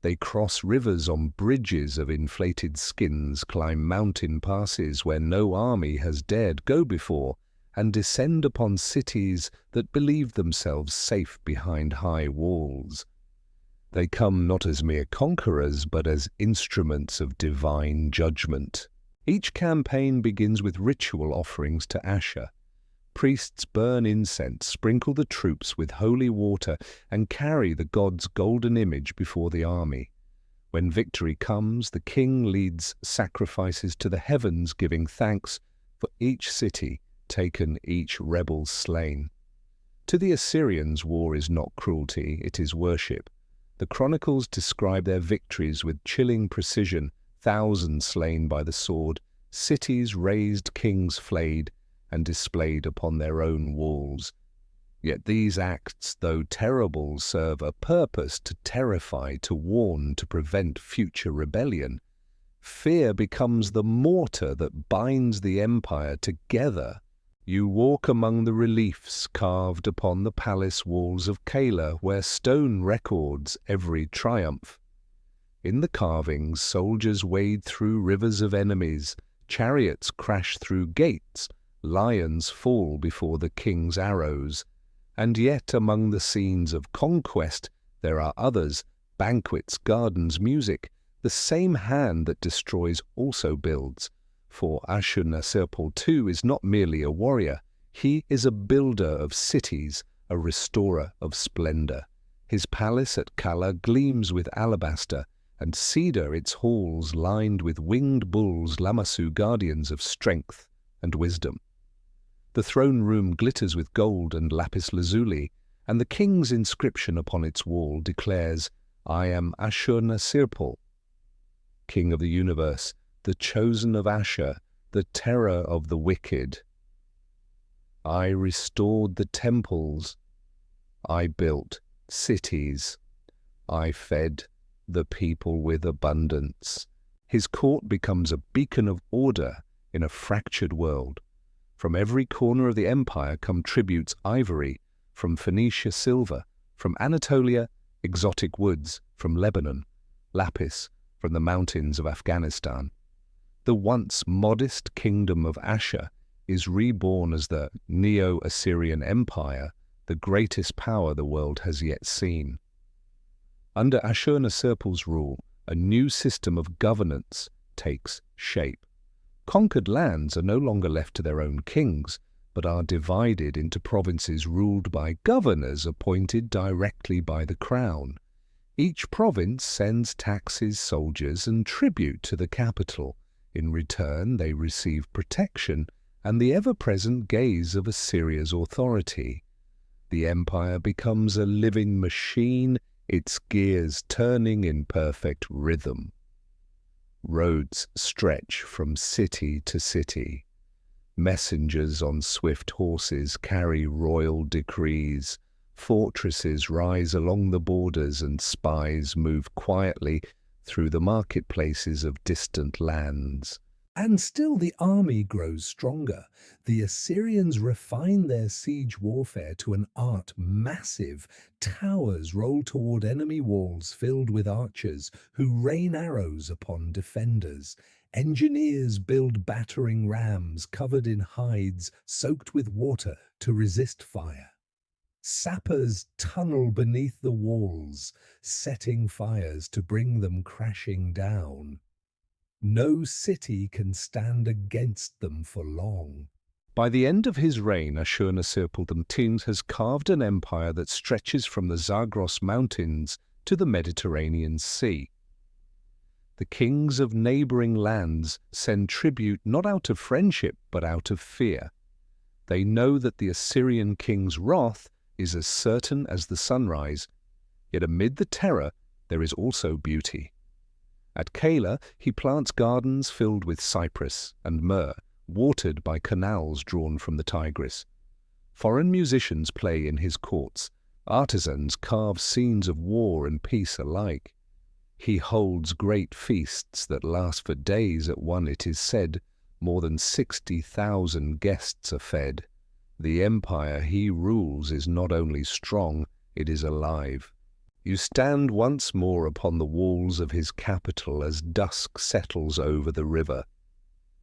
[SPEAKER 1] They cross rivers on bridges of inflated skins, climb mountain passes where no army has dared go before, and descend upon cities that believe themselves safe behind high walls. They come not as mere conquerors, but as instruments of divine judgment. Each campaign begins with ritual offerings to Ashur. Priests burn incense, sprinkle the troops with holy water, and carry the god's golden image before the army. When victory comes, the king leads sacrifices to the heavens, giving thanks for each city taken, each rebel slain. To the Assyrians, war is not cruelty, it is worship. The chronicles describe their victories with chilling precision: thousands slain by the sword, cities razed, kings flayed and displayed upon their own walls. Yet these acts, though terrible, serve a purpose: to terrify, to warn, to prevent future rebellion. Fear becomes the mortar that binds the empire together. You walk among the reliefs carved upon the palace walls of Kala, where stone records every triumph. In the carvings, soldiers wade through rivers of enemies, chariots crash through gates, lions fall before the king's arrows. And yet among the scenes of conquest there are others: banquets, gardens, music. The same hand that destroys also builds. For Ashurbanipal II is not merely a warrior, he is a builder of cities, a restorer of splendor. His palace at Kala gleams with alabaster, and cedar its halls lined with winged bulls, Lamassu, guardians of strength and wisdom. The throne room glitters with gold and lapis lazuli, and the king's inscription upon its wall declares, "I am Ashurbanipal, King of the universe, the chosen of Ashur, the terror of the wicked. I restored the temples, I built cities, I fed the people with abundance." His court becomes a beacon of order in a fractured world. From every corner of the empire come tributes: ivory, from Phoenicia silver, from Anatolia exotic woods, from Lebanon lapis, from the mountains of Afghanistan. The once modest kingdom of Ashur is reborn as the Neo-Assyrian Empire, the greatest power the world has yet seen. Under Ashurbanipal's rule, a new system of governance takes shape. Conquered lands are no longer left to their own kings, but are divided into provinces ruled by governors appointed directly by the crown. Each province sends taxes, soldiers, and tribute to the capital. In return, they receive protection and the ever-present gaze of Assyria's authority. The empire becomes a living machine, its gears turning in perfect rhythm. Roads stretch from city to city. Messengers on swift horses carry royal decrees. Fortresses rise along the borders, and spies move quietly through the marketplaces of distant lands. And still the army grows stronger. The Assyrians refine their siege warfare to an art massive. Towers roll toward enemy walls filled with archers who rain arrows upon defenders. Engineers build battering rams covered in hides soaked with water to resist fire. Sappers tunnel beneath the walls, setting fires to bring them crashing down. No city can stand against them for long. By the end of his reign, Ashurbanipal has carved an empire that stretches from the Zagros Mountains to the Mediterranean Sea. The kings of neighboring lands send tribute not out of friendship but out of fear. They know that the Assyrian king's wrath is as certain as the sunrise, yet amid the terror there is also beauty. At Keilah, he plants gardens filled with cypress and myrrh, watered by canals drawn from the Tigris. Foreign musicians play in his courts. Artisans carve scenes of war and peace alike. He holds great feasts that last for days. At one, it is said, more than 60,000 guests are fed. The empire he rules is not only strong, it is alive. You stand once more upon the walls of his capital as dusk settles over the river.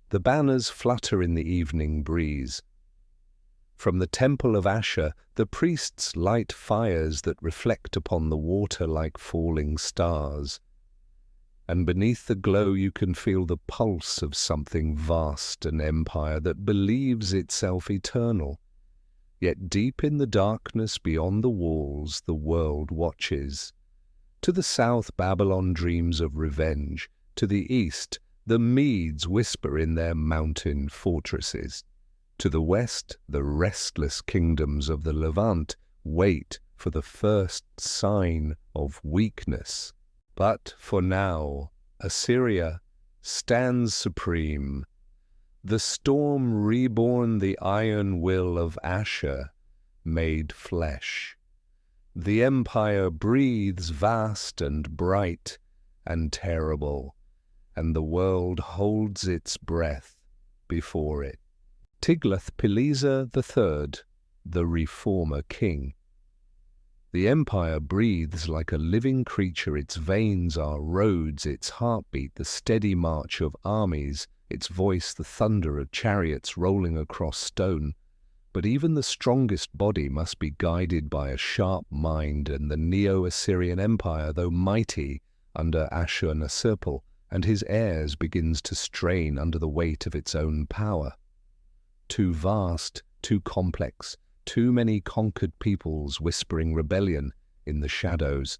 [SPEAKER 1] The banners flutter in the evening breeze. From the temple of Ashur, the priests light fires that reflect upon the water like falling stars. And beneath the glow you can feel the pulse of something vast, an empire that believes itself eternal. Yet deep in the darkness beyond the walls, the world watches. To the south, Babylon dreams of revenge. To the east, the Medes whisper in their mountain fortresses. To the west, the restless kingdoms of the Levant wait for the first sign of weakness. But for now, Assyria stands supreme. The storm reborn, the iron will of Ashur made flesh. The empire breathes vast and bright and terrible, and the world holds its breath before it. Tiglath-Pileser III, the reformer king. The empire breathes like a living creature. Its veins are roads, its heartbeat the steady march of armies, its voice the thunder of chariots rolling across stone. But even the strongest body must be guided by a sharp mind, and the Neo-Assyrian Empire, though mighty under Ashurbanipal and his heirs, begins to strain under the weight of its own power. Too vast, too complex, too many conquered peoples whispering rebellion in the shadows.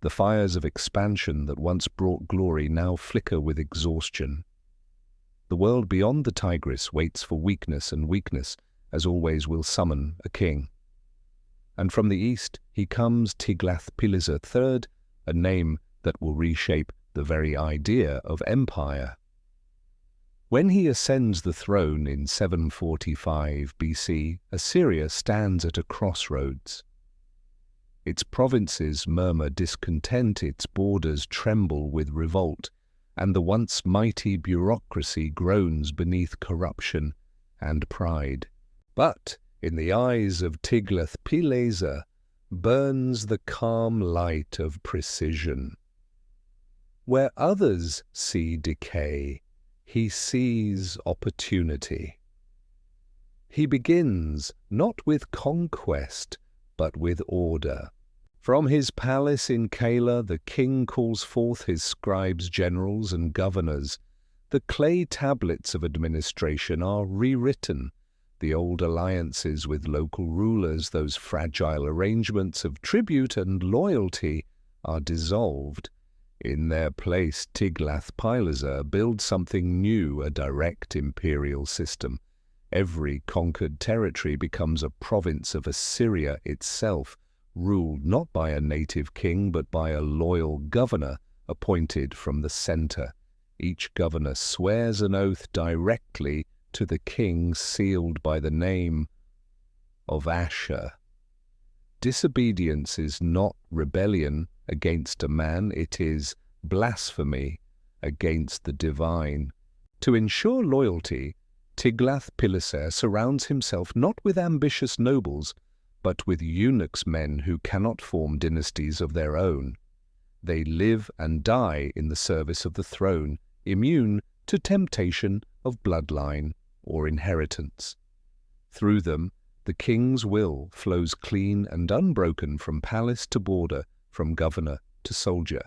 [SPEAKER 1] The fires of expansion that once brought glory now flicker with exhaustion. The world beyond the Tigris waits for weakness, and weakness, as always, will summon a king. And from the east he comes, Tiglath-Pileser III, a name that will reshape the very idea of empire. When he ascends the throne in 745 BC, Assyria stands at a crossroads. Its provinces murmur discontent, its borders tremble with revolt, and the once mighty bureaucracy groans beneath corruption and pride. But in the eyes of Tiglath-Pileser burns the calm light of precision. Where others see decay, he sees opportunity. He begins not with conquest, but with order. From his palace in Keilah, the king calls forth his scribes, generals, and governors. The clay tablets of administration are rewritten. The old alliances with local rulers, those fragile arrangements of tribute and loyalty, are dissolved. In their place, Tiglath-Pileser builds something new, a direct imperial system. Every conquered territory becomes a province of Assyria itself, ruled not by a native king but by a loyal governor appointed from the center. Each governor swears an oath directly to the king, sealed by the name of Ashur. Disobedience is not rebellion against a man, it is blasphemy against the divine. To ensure loyalty, Tiglath-Pileser surrounds himself not with ambitious nobles, but with eunuchs, men who cannot form dynasties of their own. They live and die in the service of the throne, immune to temptation of bloodline or inheritance. Through them, the king's will flows clean and unbroken from palace to border, from governor to soldier.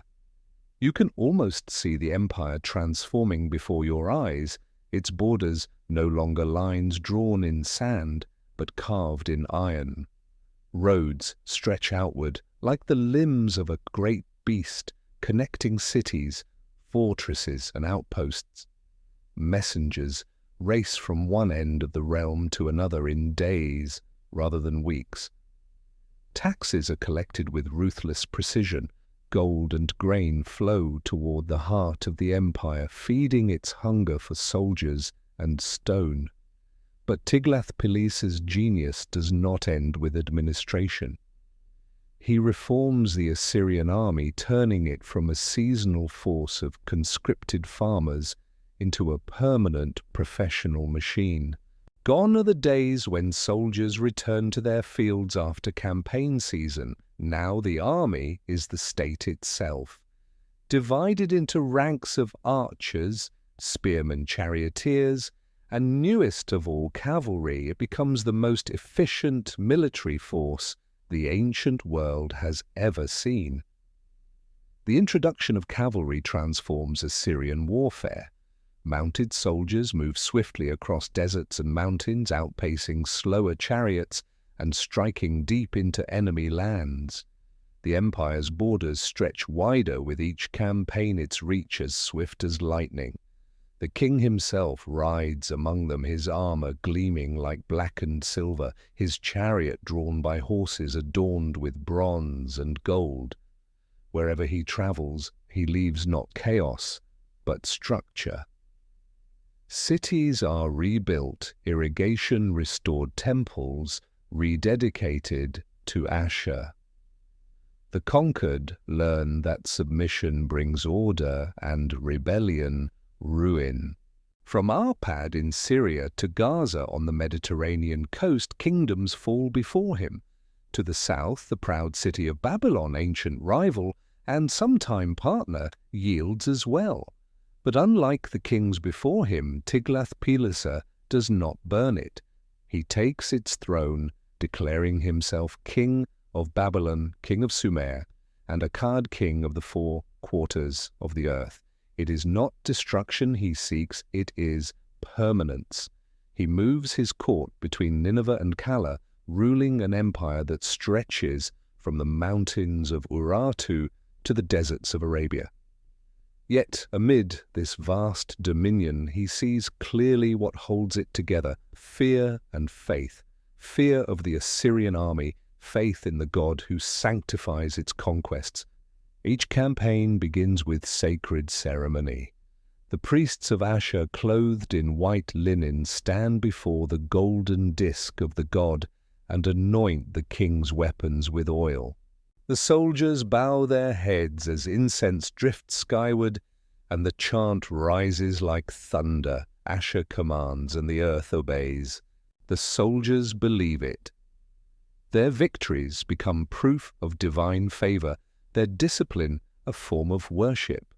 [SPEAKER 1] You can almost see the empire transforming before your eyes, its borders no longer lines drawn in sand, but carved in iron. Roads stretch outward like the limbs of a great beast, connecting cities, fortresses, and outposts. Messengers race from one end of the realm to another in days rather than weeks. Taxes are collected with ruthless precision. Gold and grain flow toward the heart of the empire, feeding its hunger for soldiers and stone. But Tiglath-Pileser's genius does not end with administration. He reforms the Assyrian army, turning it from a seasonal force of conscripted farmers into a permanent professional machine. Gone are the days when soldiers return to their fields after campaign season. Now the army is the state itself. Divided into ranks of archers, spearmen, charioteers, and newest of all, cavalry, it becomes the most efficient military force the ancient world has ever seen. The introduction of cavalry transforms Assyrian warfare. Mounted soldiers move swiftly across deserts and mountains, outpacing slower chariots and striking deep into enemy lands. The empire's borders stretch wider with each campaign, its reach as swift as lightning. The king himself rides among them, his armor gleaming like blackened silver, his chariot drawn by horses adorned with bronze and gold. Wherever he travels, he leaves not chaos, but structure. Cities are rebuilt, irrigation restored, temples rededicated to Ashur. The conquered learn that submission brings order and rebellion ruin. From Arpad in Syria to Gaza on the Mediterranean coast, kingdoms fall before him. To the south, the proud city of Babylon, ancient rival and sometime partner, yields as well. But unlike the kings before him, Tiglath-Pileser does not burn it. He takes its throne, declaring himself king of Babylon, king of Sumer, and Akkad, king of the 4 quarters of the earth. It is not destruction he seeks, it is permanence. He moves his court between Nineveh and Calah, ruling an empire that stretches from the mountains of Urartu to the deserts of Arabia. Yet amid this vast dominion he sees clearly what holds it together: fear and faith. Fear of the Assyrian army, faith in the God who sanctifies its conquests. Each campaign begins with sacred ceremony. The priests of Ashur, clothed in white linen, stand before the golden disk of the god and anoint the king's weapons with oil. The soldiers bow their heads as incense drifts skyward, and the chant rises like thunder. Ashur commands, and the earth obeys. The soldiers believe it. Their victories become proof of divine favor, their discipline a form of worship.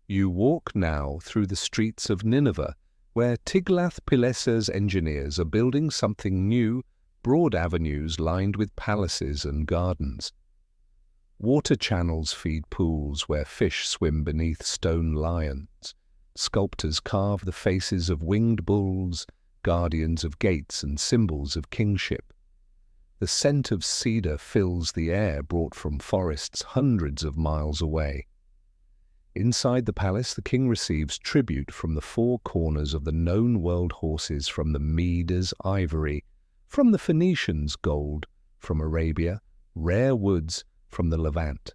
[SPEAKER 1] You walk now through the streets of Nineveh, where Tiglath-Pileser's engineers are building something new, broad avenues lined with palaces and gardens. Water channels feed pools where fish swim beneath stone lions. Sculptors carve the faces of winged bulls, guardians of gates and symbols of kingship. The scent of cedar fills the air, brought from forests hundreds of miles away. Inside the palace, the king receives tribute from the 4 corners of the known world: horses from the Medes, ivory from the Phoenicians, gold from Arabia, rare woods from the Levant.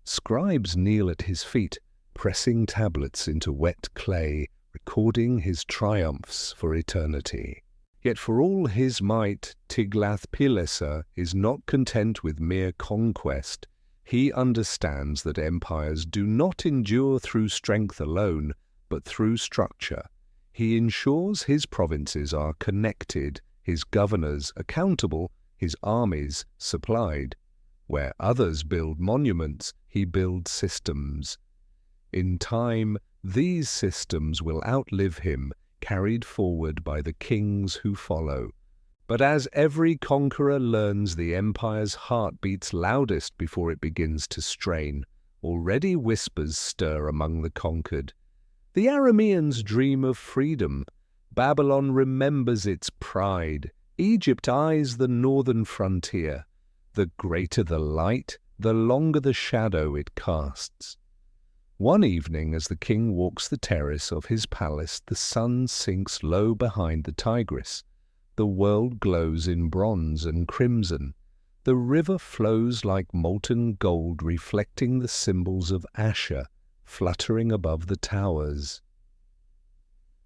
[SPEAKER 1] Scribes kneel at his feet, pressing tablets into wet clay, recording his triumphs for eternity. Yet for all his might, Tiglath-Pileser is not content with mere conquest. He understands that empires do not endure through strength alone, but through structure. He ensures his provinces are connected, his governors accountable, his armies supplied. Where others build monuments, he builds systems. In time, these systems will outlive him, carried forward by the kings who follow. But as every conqueror learns, the empire's heart beats loudest before it begins to strain. Already whispers stir among the conquered. The Arameans dream of freedom. Babylon remembers its pride. Egypt eyes the northern frontier. The greater the light, the longer the shadow it casts. One evening, as the king walks the terrace of his palace, the sun sinks low behind the Tigris. The world glows in bronze and crimson. The river flows like molten gold, reflecting the symbols of Ashur, fluttering above the towers.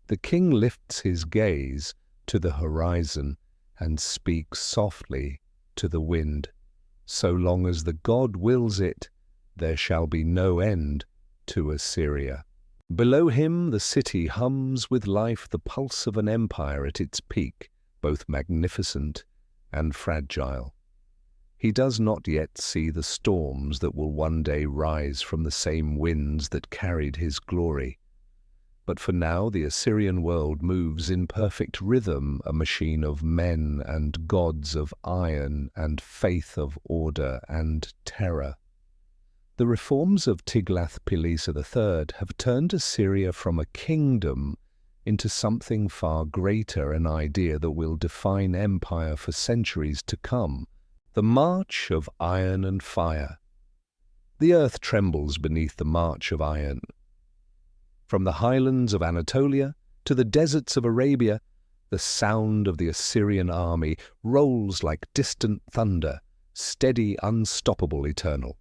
[SPEAKER 1] The king lifts his gaze to the horizon and speaks softly to the wind. So long as the God wills it, there shall be no end to Assyria. Below him the city hums with life, the pulse of an empire at its peak, both magnificent and fragile. He does not yet see the storms that will one day rise from the same winds that carried his glory. But for now the Assyrian world moves in perfect rhythm, a machine of men and gods of iron and faith of order and terror. The reforms of Tiglath-Pileser III have turned Assyria from a kingdom into something far greater, an idea that will define empire for centuries to come. The march of iron and fire. The earth trembles beneath the march of iron. From the highlands of Anatolia to the deserts of Arabia, the sound of the Assyrian army rolls like distant thunder, steady, unstoppable, eternal.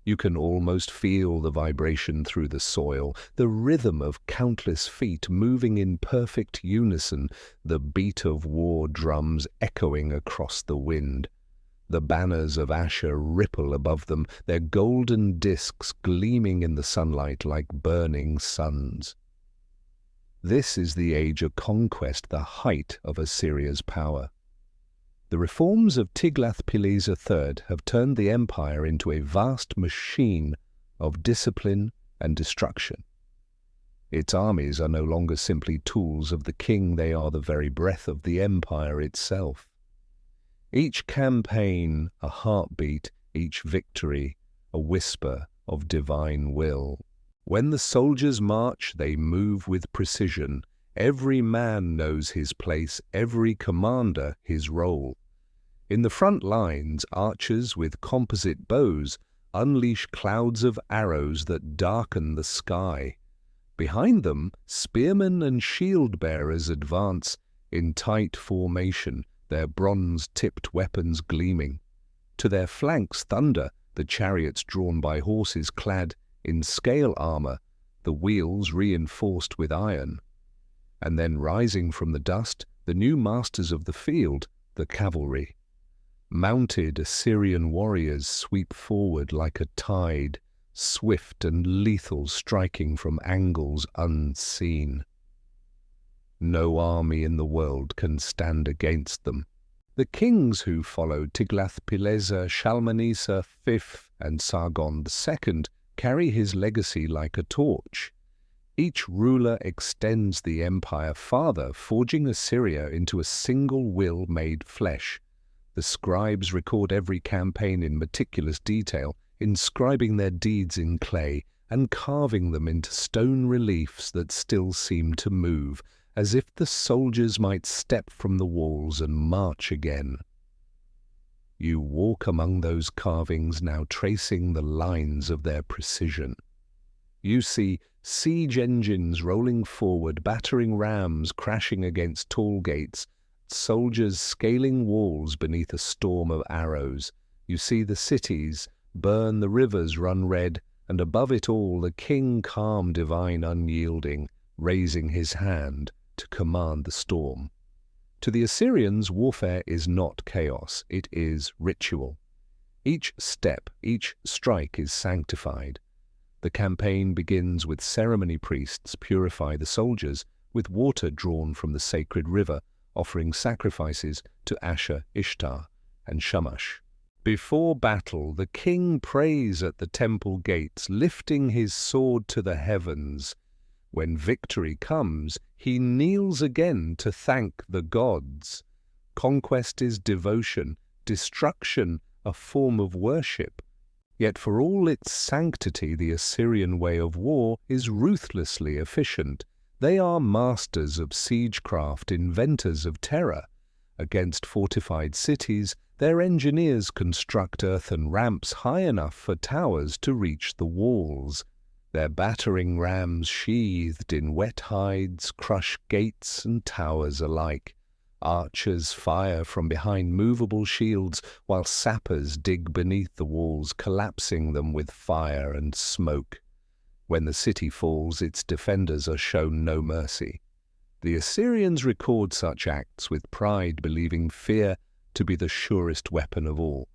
[SPEAKER 1] You can almost feel the vibration through the soil, the rhythm of countless feet moving in perfect unison, the beat of war drums echoing across the wind. The banners of Ashur ripple above them, their golden discs gleaming in the sunlight like burning suns. This is the age of conquest, the height of Assyria's power. The reforms of Tiglath-Pileser III have turned the empire into a vast machine of discipline and destruction. Its armies are no longer simply tools of the king, they are the very breath of the empire itself. Each campaign a heartbeat, each victory a whisper of divine will. When the soldiers march, they move with precision. Every man knows his place, every commander his role. In the front lines, archers with composite bows unleash clouds of arrows that darken the sky. Behind them, spearmen and shield-bearers advance in tight formation, their bronze-tipped weapons gleaming. To their flanks thunder the chariots drawn by horses clad in scale armor, the wheels reinforced with iron. And then rising from the dust, the new masters of the field, the cavalry. Mounted Assyrian warriors sweep forward like a tide, swift and lethal, striking from angles unseen. No army in the world can stand against them. The kings who followed Tiglath-Pileser, Shalmaneser V, and Sargon II carry his legacy like a torch. Each ruler extends the empire farther, forging Assyria into a single will made flesh. The scribes record every campaign in meticulous detail, inscribing their deeds in clay and carving them into stone reliefs that still seem to move, as if the soldiers might step from the walls and march again. You walk among those carvings now, tracing the lines of their precision. You see siege engines rolling forward, battering rams crashing against tall gates, soldiers scaling walls beneath a storm of arrows. You see the cities burn, the rivers run red, and above it all the king, calm, divine, unyielding, raising his hand to command the storm. To the Assyrians, warfare is not chaos, it is ritual. Each step, each strike is sanctified. The campaign begins with ceremony priests purify the soldiers with water drawn from the sacred river, offering sacrifices to Ashur, Ishtar, and Shamash. Before battle, the king prays at the temple gates, lifting his sword to the heavens. When victory comes, he kneels again to thank the gods. Conquest is devotion, destruction a form of worship. Yet for all its sanctity, the Assyrian way of war is ruthlessly efficient. They are masters of siegecraft, inventors of terror. Against fortified cities, their engineers construct earthen ramps high enough for towers to reach the walls. Their battering rams, sheathed in wet hides, crush gates and towers alike. Archers fire from behind movable shields, while sappers dig beneath the walls, collapsing them with fire and smoke. When the city falls, its defenders are shown no mercy. The Assyrians record such acts with pride, believing fear to be the surest weapon of all.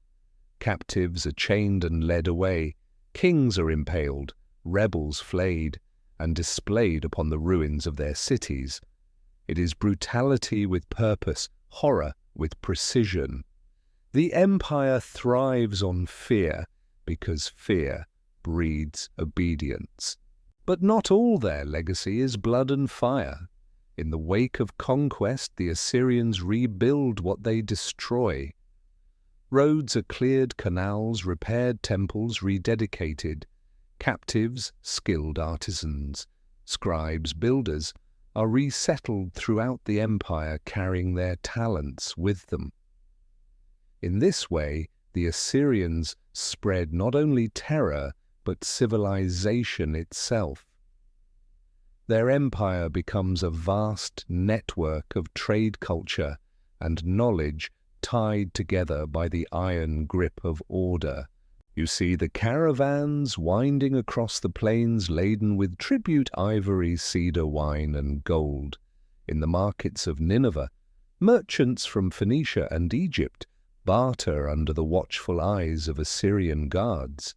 [SPEAKER 1] Captives are chained and led away, kings are impaled, rebels flayed, and displayed upon the ruins of their cities. It is brutality with purpose, horror with precision. The empire thrives on fear because fear breeds obedience. But not all their legacy is blood and fire. In the wake of conquest, the Assyrians rebuild what they destroy. Roads are cleared, canals repaired, temples rededicated. Captives, skilled artisans, scribes, builders, are resettled throughout the empire, carrying their talents with them. In this way, the Assyrians spread not only terror, but civilization itself. Their empire becomes a vast network of trade culture and knowledge tied together by the iron grip of order. You see the caravans winding across the plains laden with tribute ivory, cedar, wine, and gold. In the markets of Nineveh, merchants from Phoenicia and Egypt barter under the watchful eyes of Assyrian guards.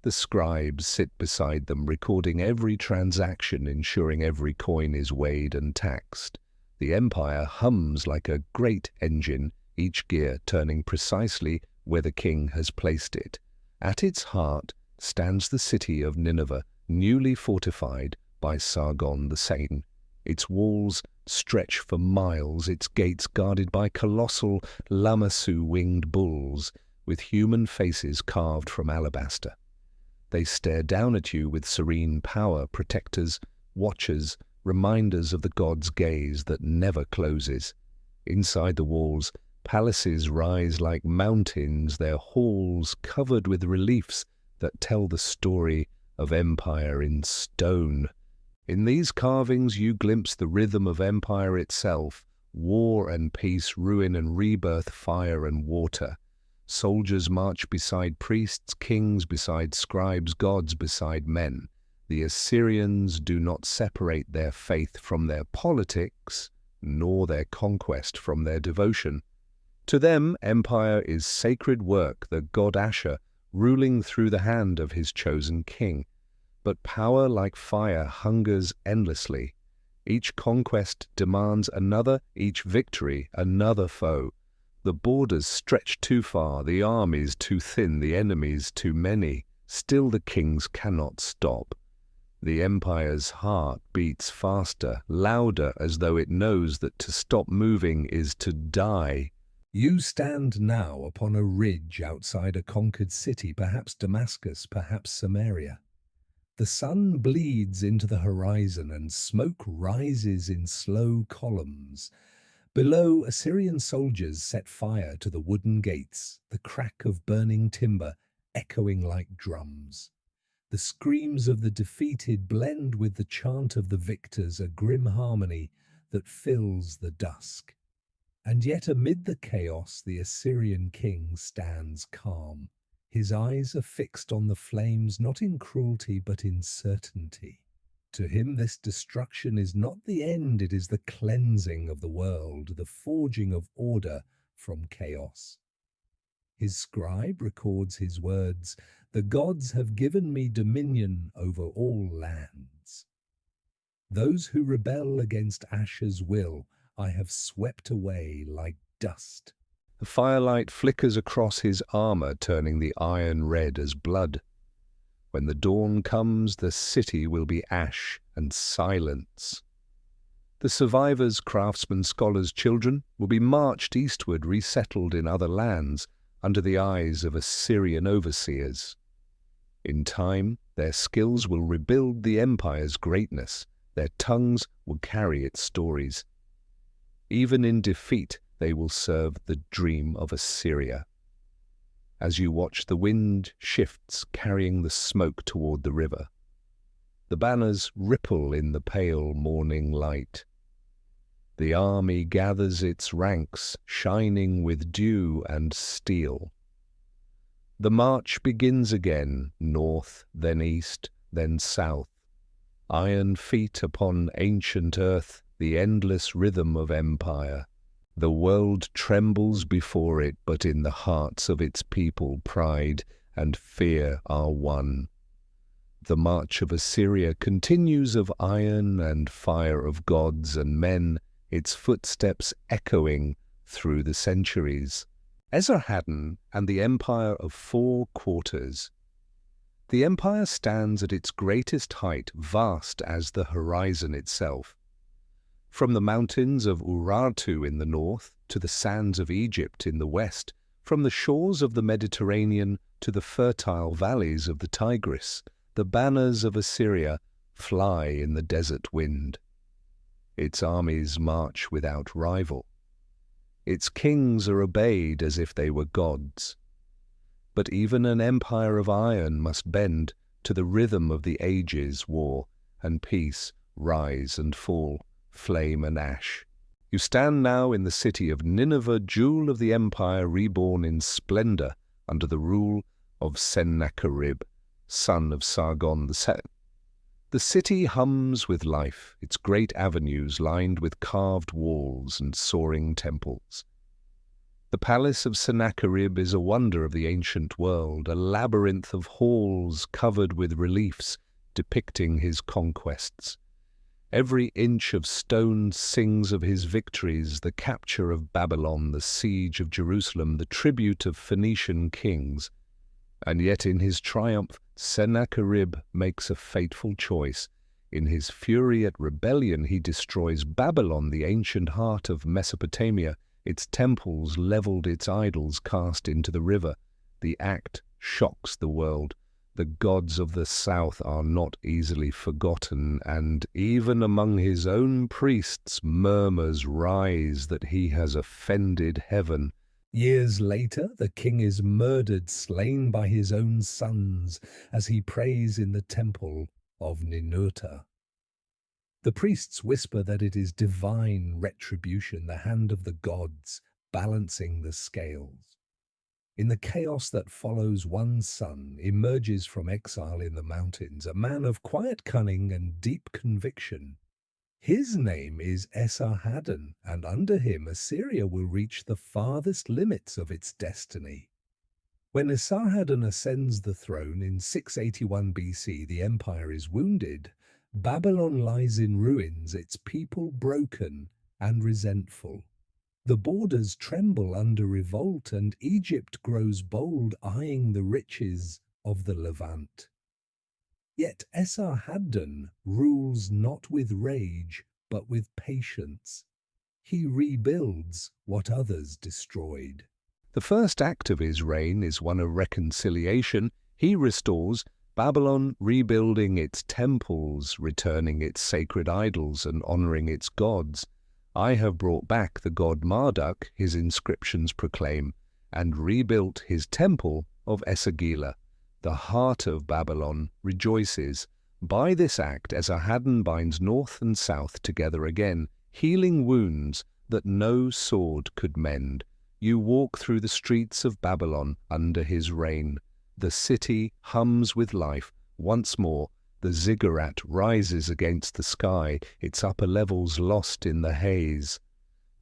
[SPEAKER 1] The scribes sit beside them, recording every transaction, ensuring every coin is weighed and taxed. The empire hums like a great engine, each gear turning precisely where the king has placed it. At its heart stands the city of Nineveh, newly fortified by Sargon the Sane. Its walls stretch for miles, its gates guarded by colossal lamassu-winged bulls with human faces carved from alabaster. They stare down at you with serene power, protectors, watchers, reminders of the god's gaze that never closes. Inside the walls, palaces rise like mountains, their halls covered with reliefs that tell the story of empire in stone. In these carvings you glimpse the rhythm of empire itself, war and peace, ruin and rebirth, fire and water. Soldiers march beside priests, kings beside scribes, gods beside men. The Assyrians do not separate their faith from their politics, nor their conquest from their devotion. To them, empire is sacred work, the god Ashur ruling through the hand of his chosen king. But power, like fire, hungers endlessly. Each conquest demands another, each victory another foe. The borders stretch too far, the armies too thin, the enemies too many. Still the kings cannot stop. The empire's heart beats faster, louder, as though it knows that to stop moving is to die. You stand now upon a ridge outside a conquered city, perhaps Damascus, perhaps Samaria. The sun bleeds into the horizon and smoke rises in slow columns. Below, Assyrian soldiers set fire to the wooden gates, the crack of burning timber echoing like drums. The screams of the defeated blend with the chant of the victors, a grim harmony that fills the dusk. And yet amid the chaos, the Assyrian king stands calm. His eyes are fixed on the flames, not in cruelty but in certainty. To him this destruction is not the end, it is the cleansing of the world, the forging of order from chaos.
[SPEAKER 2] His scribe records his words, "The gods have given me dominion over all lands. Those who rebel against Ashur's will, I have swept away like dust."
[SPEAKER 1] The firelight flickers across his armor, turning the iron red as blood. When the dawn comes, the city will be ash and silence. The survivors, craftsmen, scholars, children, will be marched eastward, resettled in other lands, under the eyes of Assyrian overseers. In time, their skills will rebuild the empire's greatness. Their tongues will carry its stories. Even in defeat, they will serve the dream of Assyria. As you watch, the wind shifts, carrying the smoke toward the river. The banners ripple in the pale morning light. The army gathers its ranks, shining with dew and steel. The march begins again, north, then east, then south. Iron feet upon ancient earth, the endless rhythm of empire. The world trembles before it, but in the hearts of its people pride and fear are one. The march of Assyria continues, of iron and fire, of gods and men, its footsteps echoing through the centuries. Esarhaddon and the Empire of Four Quarters. The empire stands at its greatest height, vast as the horizon itself. From the mountains of Urartu in the north to the sands of Egypt in the west, from the shores of the Mediterranean to the fertile valleys of the Tigris, the banners of Assyria fly in the desert wind. Its armies march without rival. Its kings are obeyed as if they were gods. But even an empire of iron must bend to the rhythm of the ages. War and peace rise and fall, flame and ash. You stand now in the city of Nineveh, jewel of the empire reborn in splendor under the rule of Sennacherib, son of Sargon II. The city hums with life, its great avenues lined with carved walls and soaring temples. The palace of Sennacherib is a wonder of the ancient world, a labyrinth of halls covered with reliefs depicting his conquests. Every inch of stone sings of his victories, the capture of Babylon, the siege of Jerusalem, the tribute of Phoenician kings. And yet in his triumph, Sennacherib makes a fateful choice. In his fury at rebellion, he destroys Babylon, the ancient heart of Mesopotamia, its temples leveled, its idols cast into the river. The act shocks the world. The gods of the south are not easily forgotten, and even among his own priests murmurs rise that he has offended heaven.
[SPEAKER 2] Years later, the king is murdered, slain by his own sons, as he prays in the temple of Ninurta. The priests whisper that it is divine retribution, the hand of the gods, balancing the scales. In the chaos that follows, one son emerges from exile in the mountains, a man of quiet cunning and deep conviction. His name is Esarhaddon, and under him Assyria will reach the farthest limits of its destiny. When Esarhaddon ascends the throne in 681 BC, the empire is wounded. Babylon lies in ruins, its people broken and resentful. The borders tremble under revolt, and Egypt grows bold, eyeing the riches of the Levant. Yet Esarhaddon rules not with rage, but with patience. He rebuilds what others destroyed.
[SPEAKER 1] The first act of his reign is one of reconciliation. He restores Babylon, rebuilding its temples, returning its sacred idols, and honoring its gods. I have brought back the god Marduk, his inscriptions proclaim, and rebuilt his temple of Esagila. The heart of Babylon rejoices. By this act, Esarhaddon binds north and south together again, healing wounds that no sword could mend. You walk through the streets of Babylon under his reign. The city hums with life once more. The ziggurat rises against the sky, its upper levels lost in the haze.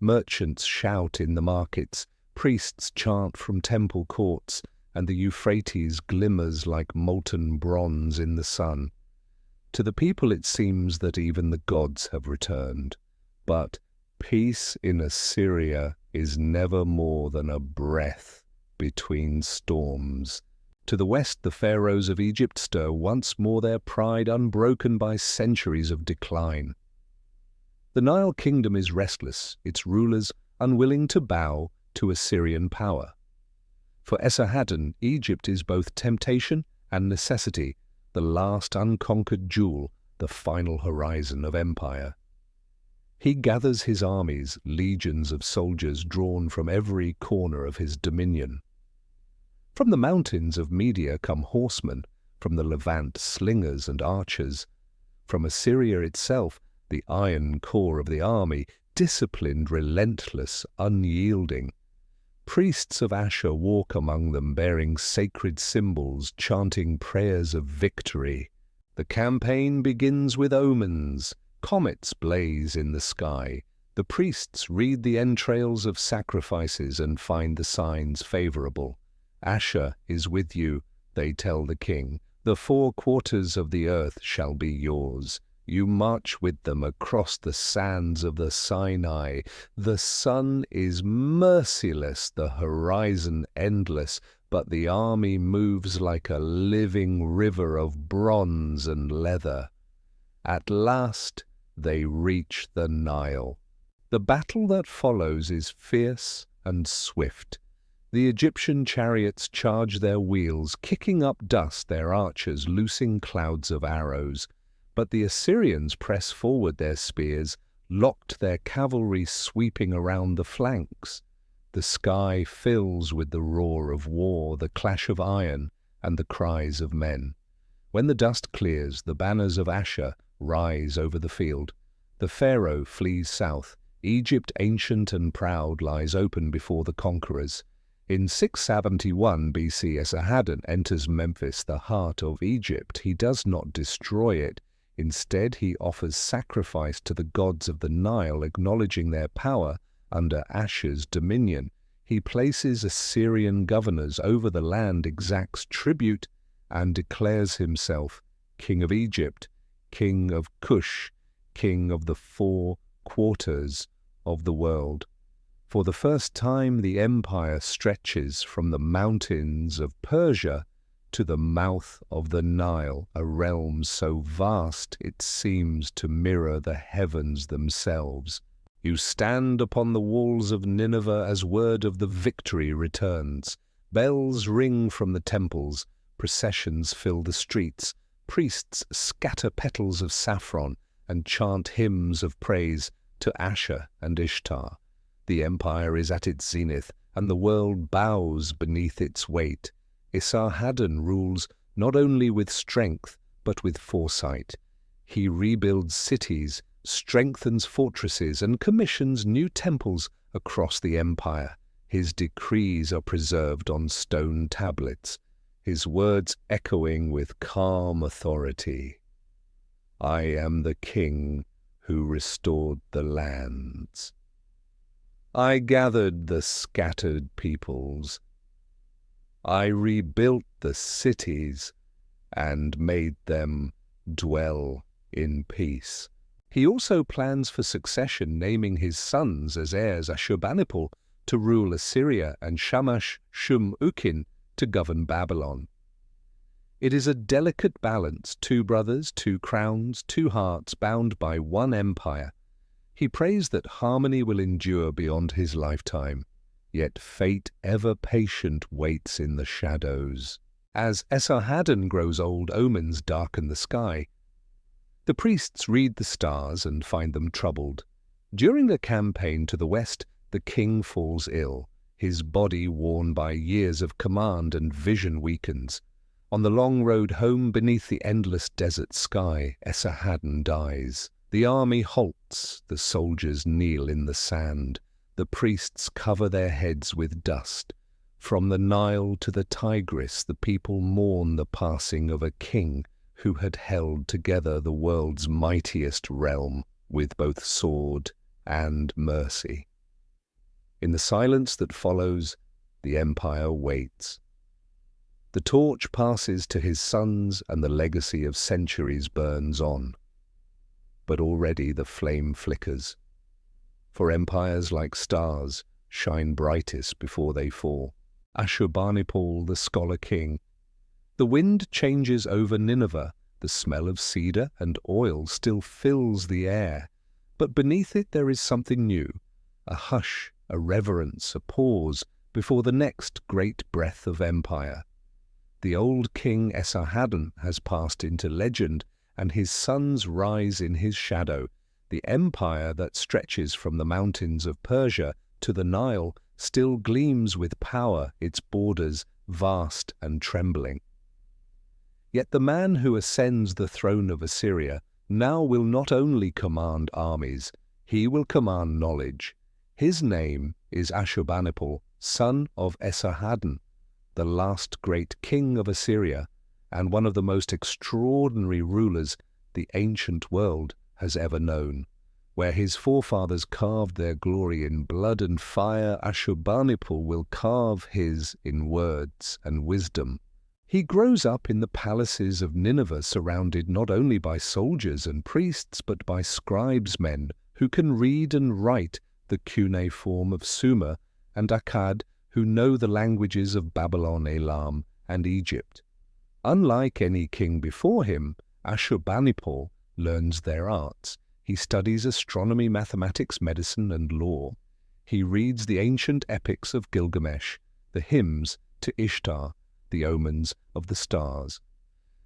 [SPEAKER 1] Merchants shout in the markets, Priests chant from temple courts, and the Euphrates glimmers like molten bronze in the sun. To the people it seems that even the gods have returned. But peace in Assyria is never more than a breath between storms. To the west the pharaohs of Egypt stir once more, their pride unbroken by centuries of decline. The Nile kingdom is restless, its rulers unwilling to bow to Assyrian power. For Esarhaddon, Egypt is both temptation and necessity, the last unconquered jewel, the final horizon of empire. He gathers his armies, legions of soldiers drawn from every corner of his dominion. From the mountains of Media come horsemen, from the Levant slingers and archers. From Assyria itself, the iron core of the army, disciplined, relentless, unyielding. Priests of Ashur walk among them, bearing sacred symbols, chanting prayers of victory. The campaign begins with omens. Comets blaze in the sky. The priests read the entrails of sacrifices and find the signs favorable. Ashur is with you, they tell the king. The 4 quarters of the earth shall be yours. You march with them across the sands of the Sinai. The sun is merciless, the horizon endless, but the army moves like a living river of bronze and leather. At last they reach the Nile. The battle that follows is fierce and swift. The Egyptian chariots charge their wheels, kicking up dust, their archers loosing clouds of arrows. But the Assyrians press forward their spears, locked, their cavalry sweeping around the flanks. The sky fills with the roar of war, the clash of iron, and the cries of men. When the dust clears, the banners of Ashur rise over the field. The pharaoh flees south. Egypt, ancient and proud, lies open before the conquerors. In 671 BC, Esarhaddon enters Memphis, the heart of Egypt. He does not destroy it. Instead, he offers sacrifice to the gods of the Nile, acknowledging their power under Ashur's dominion. He places Assyrian governors over the land, exacts tribute, and declares himself king of Egypt, king of Cush, king of the 4 quarters of the world. For the first time, the empire stretches from the mountains of Persia to the mouth of the Nile, a realm so vast it seems to mirror the heavens themselves. You stand upon the walls of Nineveh as word of the victory returns. Bells ring from the temples, processions fill the streets, priests scatter petals of saffron and chant hymns of praise to Ashur and Ishtar. The empire is at its zenith, and the world bows beneath its weight. Esarhaddon rules not only with strength, but with foresight. He rebuilds cities, strengthens fortresses, and commissions new temples across the empire. His decrees are preserved on stone tablets, his words echoing with calm authority. I am the king who restored the lands. I gathered the scattered peoples. I rebuilt the cities and made them dwell in peace. He also plans for succession, naming his sons as heirs, Ashurbanipal to rule Assyria and Shamash-shum-ukin to govern Babylon. It is a delicate balance, 2 brothers, 2 crowns, 2 hearts bound by one empire. He prays that harmony will endure beyond his lifetime. Yet fate, ever patient, waits in the shadows. As Esarhaddon grows old, omens darken the sky. The priests read the stars and find them troubled. During the campaign to the west, the king falls ill. His body, worn by years of command and vision, weakens. On the long road home, beneath the endless desert sky, Esarhaddon dies. The army halts, the soldiers kneel in the sand. The priests cover their heads with dust. From the Nile to the Tigris, the people mourn the passing of a king who had held together the world's mightiest realm with both sword and mercy. In the silence that follows, the empire waits. The torch passes to his sons, and the legacy of centuries burns on. But already the flame flickers. For empires like stars shine brightest before they fall. Ashurbanipal, the scholar king. The wind changes over Nineveh. The smell of cedar and oil still fills the air. But beneath it there is something new. A hush, a reverence, a pause before the next great breath of empire. The old king Esarhaddon has passed into legend, and his sons rise in his shadow. The empire that stretches from the mountains of Persia to the Nile still gleams with power, its borders vast and trembling. Yet the man who ascends the throne of Assyria now will not only command armies, he will command knowledge. His name is Ashurbanipal, son of Esarhaddon, the last great king of Assyria, and one of the most extraordinary rulers the ancient world has ever known. Where his forefathers carved their glory in blood and fire, Ashurbanipal will carve his in words and wisdom. He grows up in the palaces of Nineveh, surrounded not only by soldiers and priests, but by scribesmen who can read and write the cuneiform of Sumer, and Akkad, who know the languages of Babylon, Elam, and Egypt. Unlike any king before him, Ashurbanipal learns their arts. He studies astronomy, mathematics, medicine, and law. He reads the ancient epics of Gilgamesh, the hymns to Ishtar, the omens of the stars.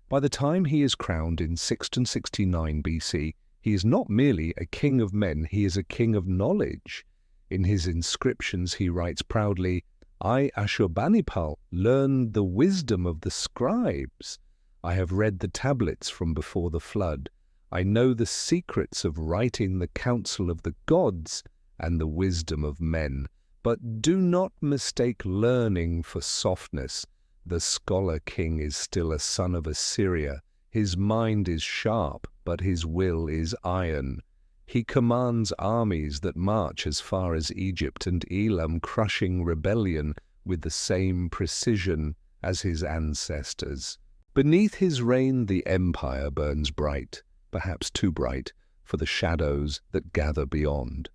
[SPEAKER 1] By the time he is crowned in 669 BC, he is not merely a king of men, he is a king of knowledge. In his inscriptions he writes proudly, "I, Ashurbanipal, learned the wisdom of the scribes. I have read the tablets from before the flood. I know the secrets of writing the counsel of the gods and the wisdom of men. But do not mistake learning for softness. The scholar king is still a son of Assyria. His mind is sharp, but his will is iron. He commands armies that march as far as Egypt and Elam, crushing rebellion with the same precision as his ancestors. Beneath his reign the empire burns bright, perhaps too bright, for the shadows that gather beyond.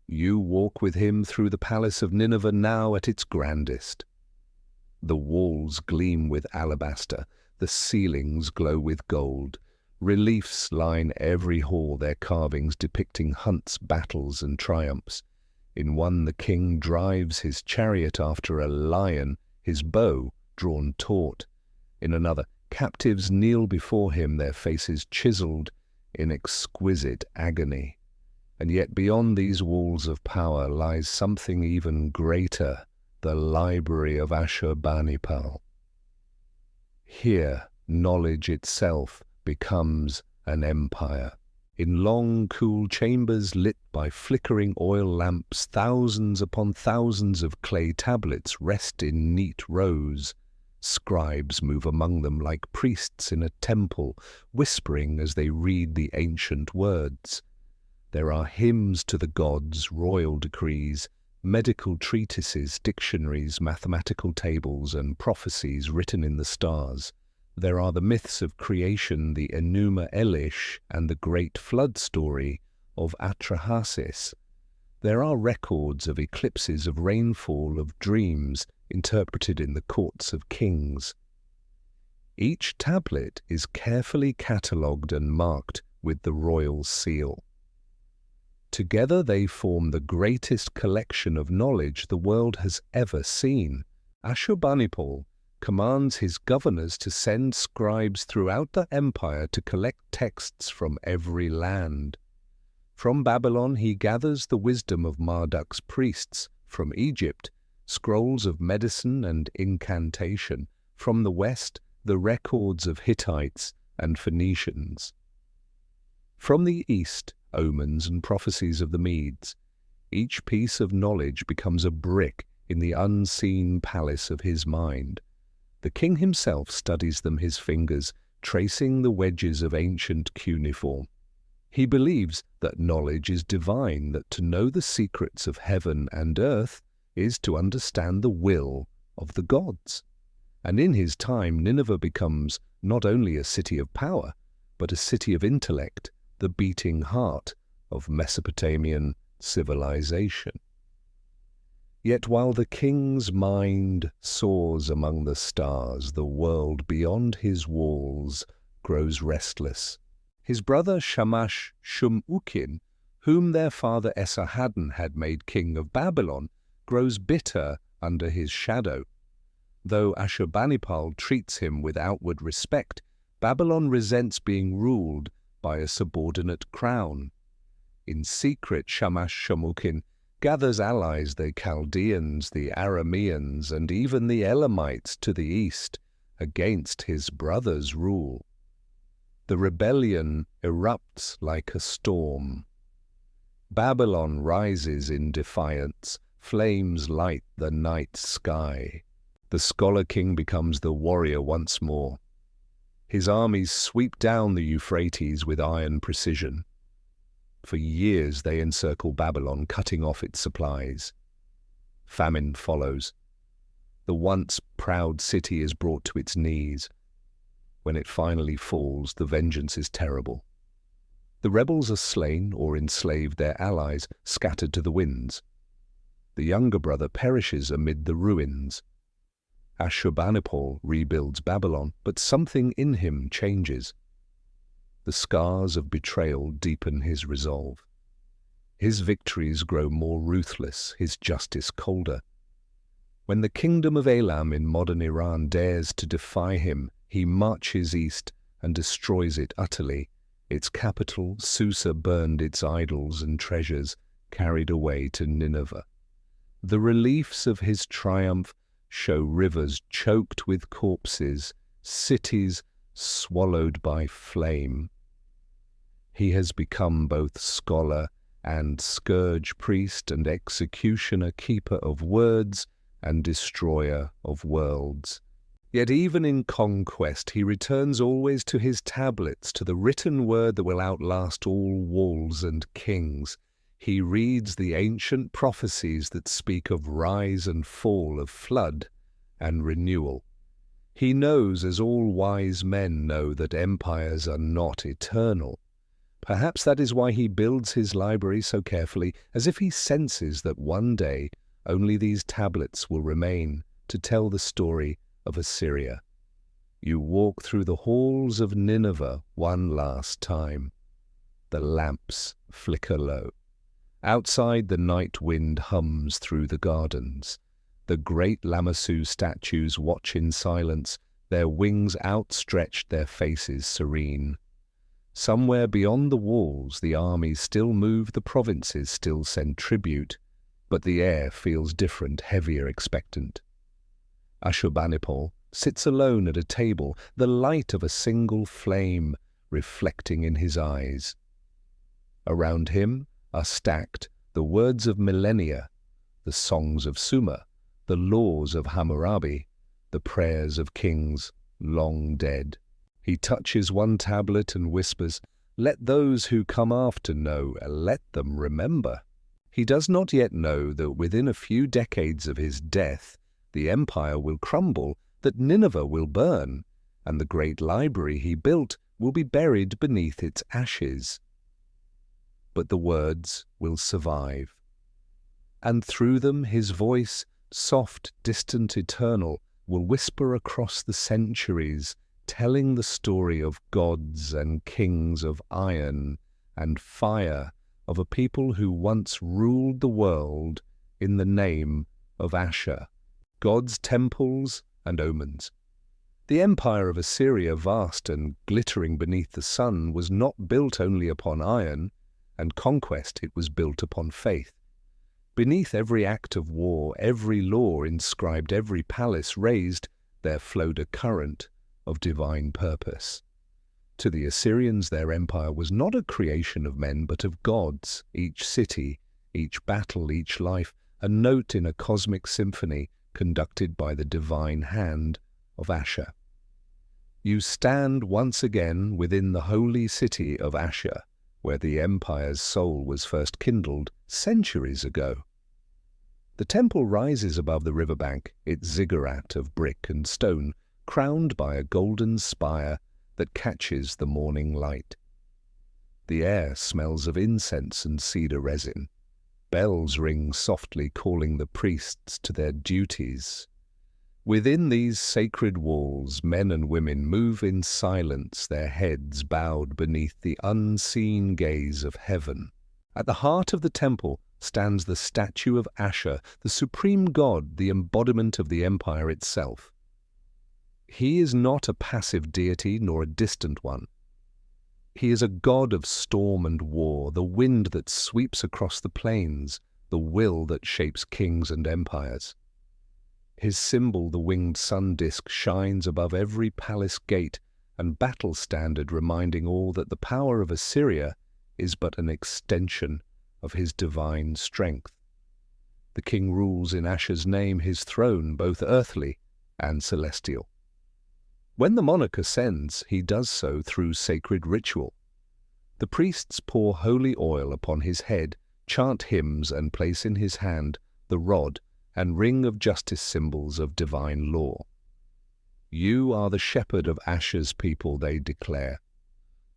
[SPEAKER 1] You walk with him through the palace of Nineveh now at its grandest. The walls gleam with alabaster, the ceilings glow with gold. Reliefs line every hall, their carvings depicting hunts, battles, and triumphs. In one the king drives his chariot after a lion, his bow drawn taut. In another, captives kneel before him, their faces chiseled in exquisite agony. And yet beyond these walls of power lies something even greater, the library of Ashurbanipal. Here, knowledge itself becomes an empire. In long, cool chambers lit by flickering oil lamps, thousands upon thousands of clay tablets rest in neat rows. Scribes move among them like priests in a temple, whispering as they read the ancient words. There are hymns to the gods, royal decrees, medical treatises, dictionaries, mathematical tables, and prophecies written in the stars. There are the myths of creation, the Enuma Elish, and the great flood story of Atrahasis. There are records of eclipses, of rainfall, of dreams interpreted in the courts of kings. Each tablet is carefully catalogued and marked with the royal seal. Together they form the greatest collection of knowledge the world has ever seen. Ashurbanipal commands his governors to send scribes throughout the empire to collect texts from every land. From Babylon he gathers the wisdom of Marduk's priests. From Egypt, scrolls of medicine and incantation. From the west, the records of Hittites and Phoenicians. From the east, omens and prophecies of the Medes. Each piece of knowledge becomes a brick in the unseen palace of his mind. The king himself studies them, his fingers tracing the wedges of ancient cuneiform. He believes that knowledge is divine, that to know the secrets of heaven and earth is to understand the will of the gods. And in his time, Nineveh becomes not only a city of power, but a city of intellect, the beating heart of Mesopotamian civilization. Yet while the king's mind soars among the stars, the world beyond his walls grows restless. His brother Shamash-Shum-Ukin, whom their father Esarhaddon had made king of Babylon, grows bitter under his shadow. Though Ashurbanipal treats him with outward respect, Babylon resents being ruled by a subordinate crown. In secret, Shamash-Shum-Ukin gathers allies, the Chaldeans, the Arameans, and even the Elamites to the east, against his brother's rule. The rebellion erupts like a storm. Babylon rises in defiance, flames light the night sky. The scholar king becomes the warrior once more. His armies sweep down the Euphrates with iron precision. For years they encircle Babylon, cutting off its supplies. Famine follows. The once proud city is brought to its knees. When it finally falls, the vengeance is terrible. The rebels are slain or enslaved, their allies scattered to the winds. The younger brother perishes amid the ruins. Ashurbanipal rebuilds Babylon, but something in him changes. The scars of betrayal deepen his resolve. His victories grow more ruthless, his justice colder. When the kingdom of Elam in modern Iran dares to defy him, he marches east and destroys it utterly. Its capital, Susa, burned, its idols and treasures carried away to Nineveh. The reliefs of his triumph show rivers choked with corpses, cities swallowed by flame. He has become both scholar and scourge, priest and executioner, keeper of words and destroyer of worlds. Yet even in conquest he returns always to his tablets, to the written word that will outlast all walls and kings. He reads the ancient prophecies that speak of rise and fall, of flood and renewal. He knows, as all wise men know, that empires are not eternal. Perhaps that is why he builds his library so carefully, as if he senses that one day only these tablets will remain to tell the story of Assyria. You walk through the halls of Nineveh one last time. The lamps flicker low. Outside, the night wind hums through the gardens. The great Lamassu statues watch in silence, their wings outstretched, their faces serene. Somewhere beyond the walls, the armies still move, the provinces still send tribute, but the air feels different, heavier, expectant. Ashurbanipal sits alone at a table, the light of a single flame reflecting in his eyes. Around him are stacked the words of millennia, the songs of Sumer, the laws of Hammurabi, the prayers of kings long dead. He touches one tablet and whispers, "Let those who come after know, let them remember." He does not yet know that within a few decades of his death, the empire will crumble, that Nineveh will burn, and the great library he built will be buried beneath its ashes. But the words will survive. And through them his voice, soft, distant, eternal, will whisper across the centuries, telling the story of gods and kings, of iron and fire, of a people who once ruled the world in the name of Ashur, God's temples and omens. The empire of Assyria, vast and glittering beneath the sun, was not built only upon iron and conquest, it was built upon faith. Beneath every act of war, every law inscribed, every palace raised, there flowed a current of divine purpose. To the Assyrians, their empire was not a creation of men, but of gods, each city, each battle, each life, a note in a cosmic symphony conducted by the divine hand of Ashur. You stand once again within the holy city of Ashur, where the empire's soul was first kindled centuries ago. The temple rises above the riverbank, its ziggurat of brick and stone, crowned by a golden spire that catches the morning light. The air smells of incense and cedar resin. Bells ring softly, calling the priests to their duties. Within these sacred walls, men and women move in silence, their heads bowed beneath the unseen gaze of heaven. At the heart of the temple stands the statue of Ashur, the supreme god, the embodiment of the empire itself. He is not a passive deity nor a distant one. He is a god of storm and war, the wind that sweeps across the plains, the will that shapes kings and empires. His symbol, the winged sun disk, shines above every palace gate and battle standard, reminding all that the power of Assyria is but an extension of his divine strength. The king rules in Ashur's name, his throne both earthly and celestial. When the monarch ascends, he does so through sacred ritual. The priests pour holy oil upon his head, chant hymns, and place in his hand the rod and ring of justice, symbols of divine law. You are the shepherd of Ashur's people, they declare.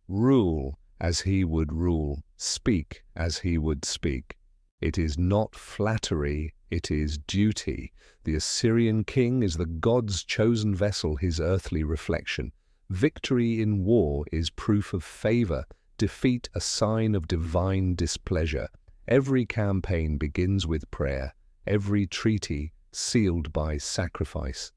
[SPEAKER 1] Rule as he would rule, speak as he would speak. It is not flattery, it is duty. The Assyrian king is the god's chosen vessel, his earthly reflection. Victory in war is proof of favor, defeat a sign of divine displeasure. Every campaign begins with prayer, every treaty sealed by sacrifice.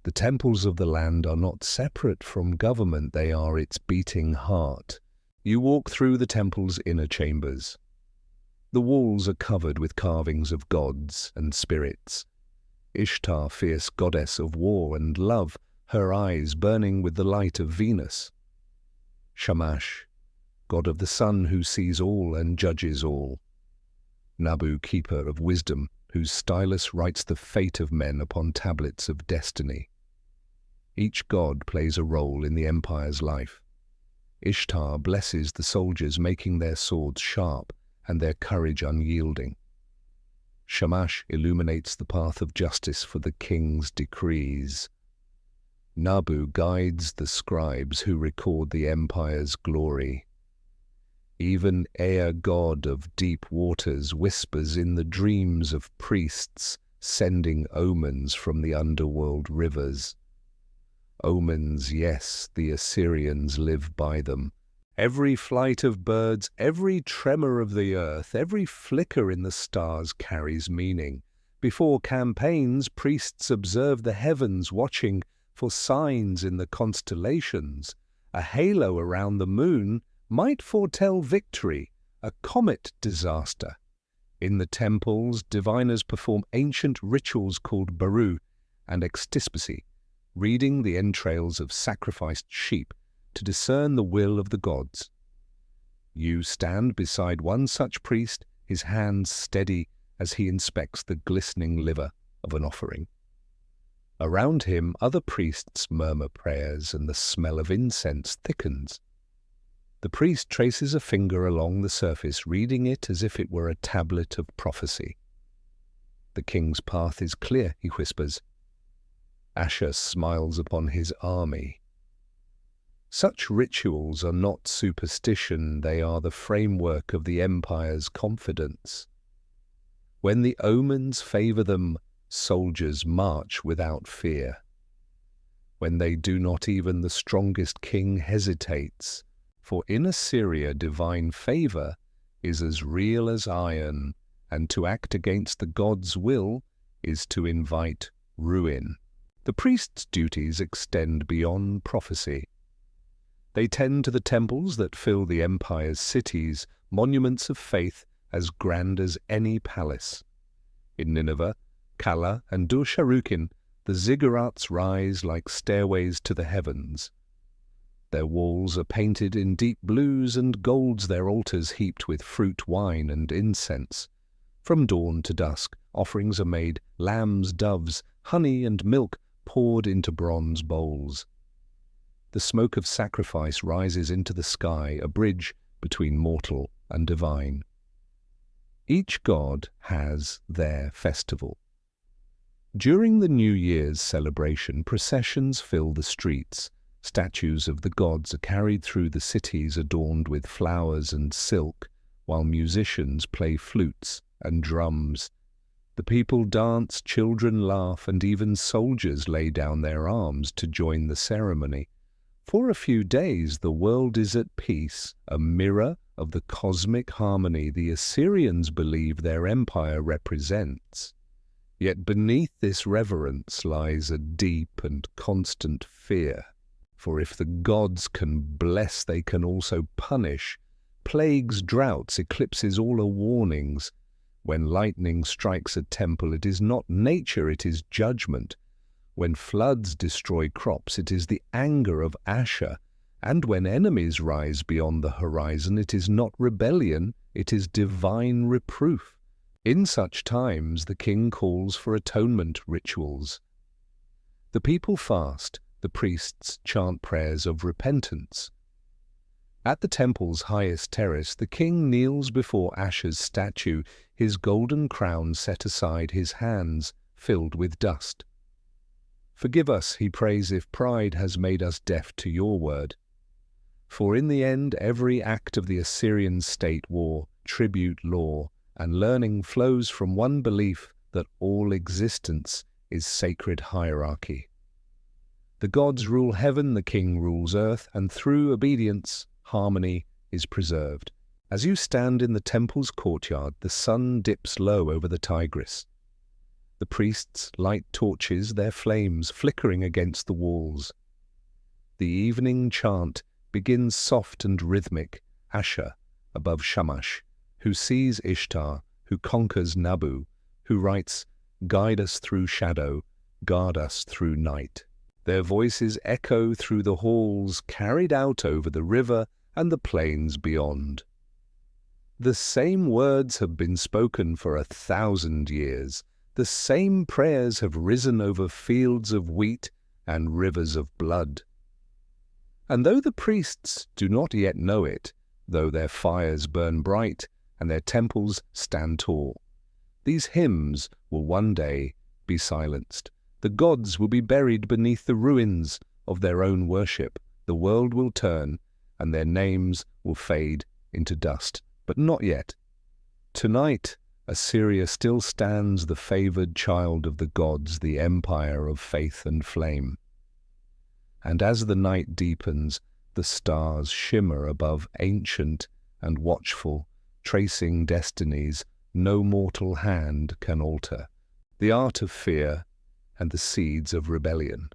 [SPEAKER 1] The temples of the land are not separate from government, they are its beating heart. You walk through the temple's inner chambers. The walls are covered with carvings of gods and spirits. Ishtar, fierce goddess of war and love, her eyes burning with the light of Venus. Shamash, god of the sun who sees all and judges all. Nabu, keeper of wisdom, whose stylus writes the fate of men upon tablets of destiny. Each god plays a role in the empire's life. Ishtar blesses the soldiers, making their swords sharp and their courage unyielding. Shamash illuminates the path of justice for the king's decrees. Nabu guides the scribes who record the empire's glory. Even Ea, god of deep waters, whispers in the dreams of priests, sending omens from the underworld rivers. Omens, yes, the Assyrians live by them. Every flight of birds, every tremor of the earth, every flicker in the stars carries meaning. Before campaigns, priests observe the heavens, watching for signs in the constellations. A halo around the moon might foretell victory, a comet disaster. In the temples, diviners perform ancient rituals called baru and extispicy, reading the entrails of sacrificed sheep to discern the will of the gods. You stand beside one such priest, his hands steady as he inspects the glistening liver of an offering. Around him, other priests murmur prayers, and the smell of incense thickens. The priest traces a finger along the surface, reading it as if it were a tablet of prophecy. The king's path is clear, he whispers. Ashur smiles upon his army. Such rituals are not superstition, they are the framework of the empire's confidence. When the omens favor them, soldiers march without fear. When they do not, even the strongest king hesitates, for in Assyria divine favor is as real as iron, and to act against the god's will is to invite ruin. The priest's duties extend beyond prophecy. They tend to the temples that fill the empire's cities, monuments of faith as grand as any palace. In Nineveh, Kala, and Dur-Sharukin, the ziggurats rise like stairways to the heavens. Their walls are painted in deep blues and golds, their altars heaped with fruit, wine, and incense. From dawn to dusk, offerings are made, lambs, doves, honey, and milk poured into bronze bowls. The smoke of sacrifice rises into the sky, a bridge between mortal and divine. Each god has their festival. During the New Year's celebration, processions fill the streets. Statues of the gods are carried through the cities adorned with flowers and silk, while musicians play flutes and drums. The people dance, children laugh, and even soldiers lay down their arms to join the ceremony. For a few days the world is at peace, a mirror of the cosmic harmony the Assyrians believe their empire represents. Yet beneath this reverence lies a deep and constant fear. For if the gods can bless, they can also punish. Plagues, droughts, eclipses, all are warnings. When lightning strikes a temple, it is not nature, it is judgment. When floods destroy crops, it is the anger of Ashur. And when enemies rise beyond the horizon, it is not rebellion, it is divine reproof. In such times, the king calls for atonement rituals. The people fast. The priests chant prayers of repentance. At the temple's highest terrace, the king kneels before Ashur's statue, his golden crown set aside, his hands filled with dust. Forgive us, he prays, if pride has made us deaf to your word. For in the end, every act of the Assyrian state, war, tribute, law, and learning flows from one belief that all existence is sacred hierarchy. The gods rule heaven, the king rules earth, and through obedience, harmony is preserved. As you stand in the temple's courtyard, the sun dips low over the Tigris. The priests light torches, their flames flickering against the walls. The evening chant begins soft and rhythmic. Ashur above Shamash, who sees Ishtar, who conquers Nabu, who writes, "Guide us through shadow, guard us through night." Their voices echo through the halls, carried out over the river and the plains beyond. The same words have been spoken for 1,000 years. The same prayers have risen over fields of wheat and rivers of blood. And though the priests do not yet know it, though their fires burn bright and their temples stand tall, these hymns will one day be silenced. The gods will be buried beneath the ruins of their own worship. The world will turn, and their names will fade into dust. But not yet. Tonight, Assyria still stands the favored child of the gods, the empire of faith and flame. And as the night deepens, the stars shimmer above, ancient and watchful, tracing destinies no mortal hand can alter. The art of fear and the seeds of rebellion.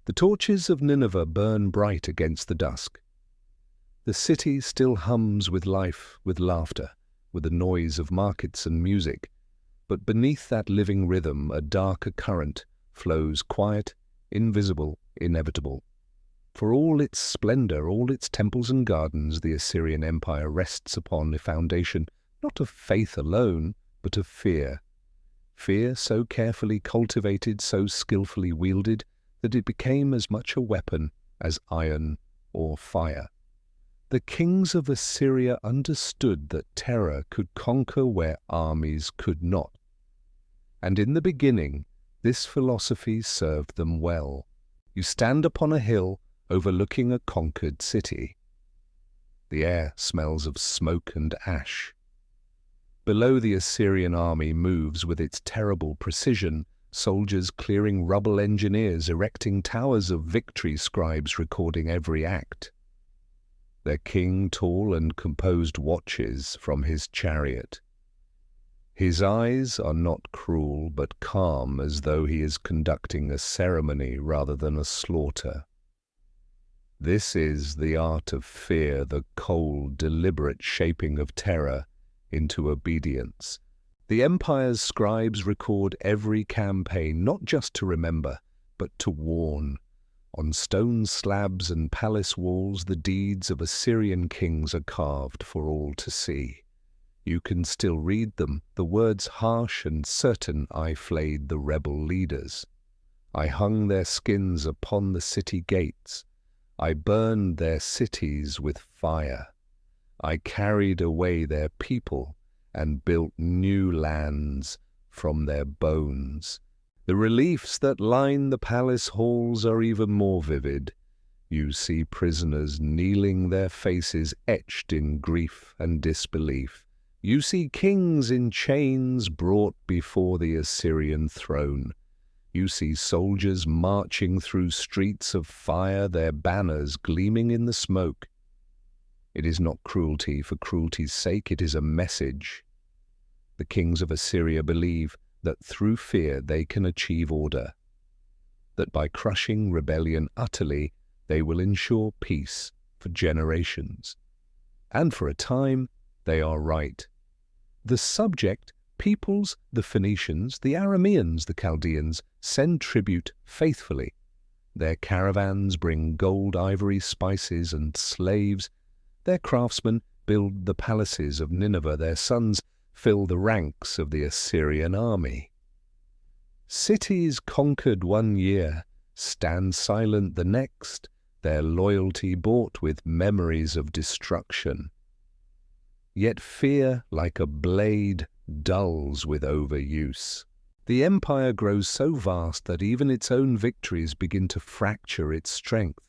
[SPEAKER 1] The torches of Nineveh burn bright against the dusk. The city still hums with life, with laughter, with the noise of markets and music, but beneath that living rhythm a darker current flows, quiet, invisible, inevitable. For all its splendor, all its temples and gardens, the Assyrian Empire rests upon a foundation not of faith alone, but of fear. Fear so carefully cultivated, so skillfully wielded, that it became as much a weapon as iron or fire. The kings of Assyria understood that terror could conquer where armies could not. And in the beginning, this philosophy served them well. You stand upon a hill overlooking a conquered city. The air smells of smoke and ash. Below, the Assyrian army moves with its terrible precision, soldiers clearing rubble, engineers erecting towers of victory, scribes recording every act. Their king, tall and composed, watches from his chariot. His eyes are not cruel, but calm, as though he is conducting a ceremony rather than a slaughter. This is the art of fear, the cold, deliberate shaping of terror into obedience. The empire's scribes record every campaign, not just to remember, but to warn. On stone slabs and palace walls, the deeds of Assyrian kings are carved for all to see. You can still read them, the words harsh and certain: I flayed the rebel leaders. I hung their skins upon the city gates. I burned their cities with fire. I carried away their people and built new lands from their bones. The reliefs that line the palace halls are even more vivid. You see prisoners kneeling, their faces etched in grief and disbelief. You see kings in chains brought before the Assyrian throne. You see soldiers marching through streets of fire, their banners gleaming in the smoke. It is not cruelty for cruelty's sake, it is a message. The kings of Assyria believe that through fear they can achieve order, that by crushing rebellion utterly, they will ensure peace for generations. And for a time, they are right. The subject peoples, the Phoenicians, the Arameans, the Chaldeans, send tribute faithfully. Their caravans bring gold, ivory, spices, and slaves. Their craftsmen build the palaces of Nineveh. Their sons fill the ranks of the Assyrian army. Cities conquered one year stand silent the next, their loyalty bought with memories of destruction. Yet fear, like a blade, dulls with overuse. The empire grows so vast that even its own victories begin to fracture its strength.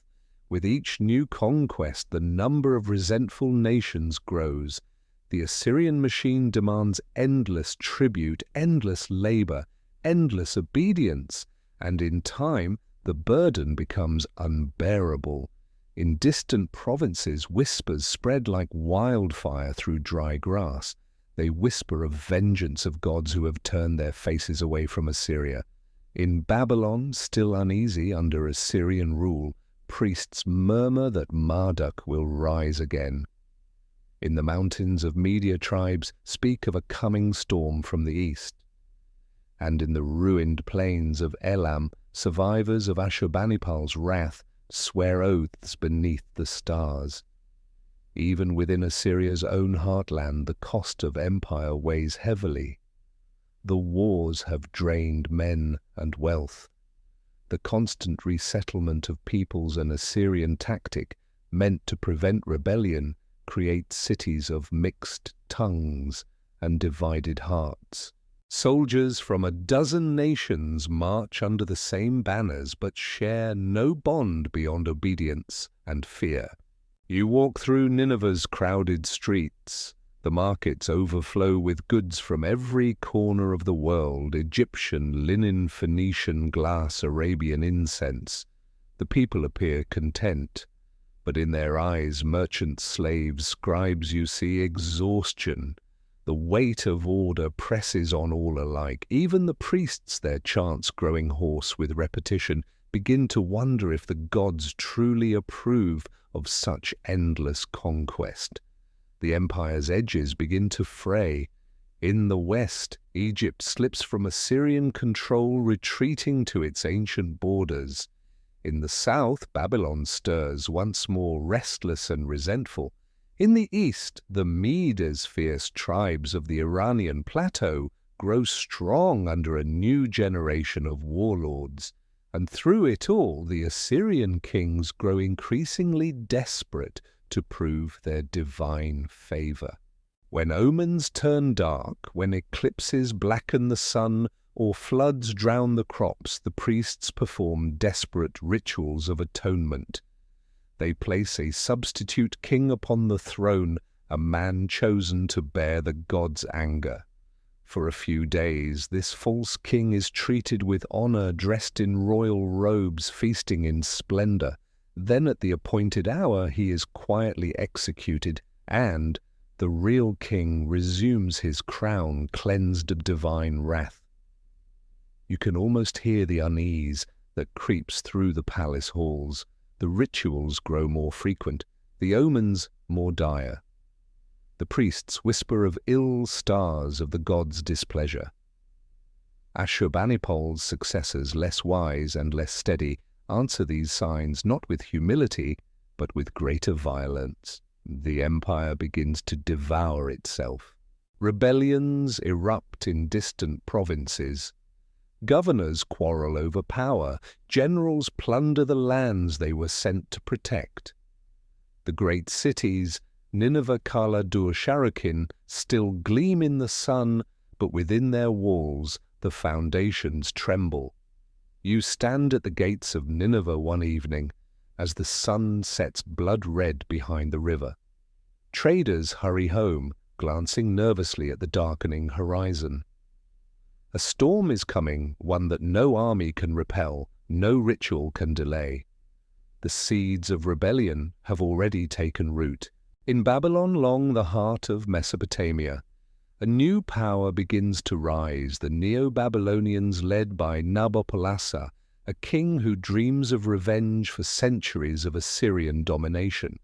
[SPEAKER 1] With each new conquest, the number of resentful nations grows. The Assyrian machine demands endless tribute, endless labor, endless obedience, and in time, the burden becomes unbearable. In distant provinces, whispers spread like wildfire through dry grass. They whisper of vengeance of gods who have turned their faces away from Assyria. In Babylon, still uneasy under Assyrian rule, priests murmur that Marduk will rise again. In the mountains of Media, tribes speak of a coming storm from the east. And in the ruined plains of Elam, survivors of Ashurbanipal's wrath swear oaths beneath the stars. Even within Assyria's own heartland, the cost of empire weighs heavily. The wars have drained men and wealth. The constant resettlement of peoples, an Assyrian tactic meant to prevent rebellion, creates cities of mixed tongues and divided hearts. Soldiers from a dozen nations march under the same banners but share no bond beyond obedience and fear. You walk through Nineveh's crowded streets. The markets overflow with goods from every corner of the world: Egyptian linen, Phoenician glass, Arabian incense. The people appear content, but in their eyes, merchants, slaves, scribes, you see exhaustion. The weight of order presses on all alike. Even the priests, their chants growing hoarse with repetition, begin to wonder if the gods truly approve of such endless conquest. The empire's edges begin to fray. In the west, Egypt slips from Assyrian control, retreating to its ancient borders. In the south, Babylon stirs, once more restless and resentful. In the east, the Medes, fierce tribes of the Iranian plateau, grow strong under a new generation of warlords. And through it all, the Assyrian kings grow increasingly desperate to prove their divine favor. When omens turn dark, when eclipses blacken the sun, or floods drown the crops, the priests perform desperate rituals of atonement. They place a substitute king upon the throne, a man chosen to bear the gods' anger. For a few days, this false king is treated with honor, dressed in royal robes, feasting in splendor. Then at the appointed hour, he is quietly executed, and the real king resumes his crown, cleansed of divine wrath. You can almost hear the unease that creeps through the palace halls. The rituals grow more frequent, the omens more dire. The priests whisper of ill stars, of the gods' displeasure. Ashurbanipal's successors, less wise and less steady, answer these signs not with humility, but with greater violence. The empire begins to devour itself. Rebellions erupt in distant provinces. Governors quarrel over power. Generals plunder the lands they were sent to protect. The great cities Nineveh Kala Dur-Sharakin still gleam in the sun, but within their walls the foundations tremble. You stand at the gates of Nineveh one evening as the sun sets blood-red behind the river. Traders hurry home, glancing nervously at the darkening horizon. A storm is coming, one that no army can repel, no ritual can delay. The seeds of rebellion have already taken root. In Babylon, long the heart of Mesopotamia, a new power begins to rise, the Neo-Babylonians led by Nabopolassar, a king who dreams of revenge for centuries of Assyrian domination.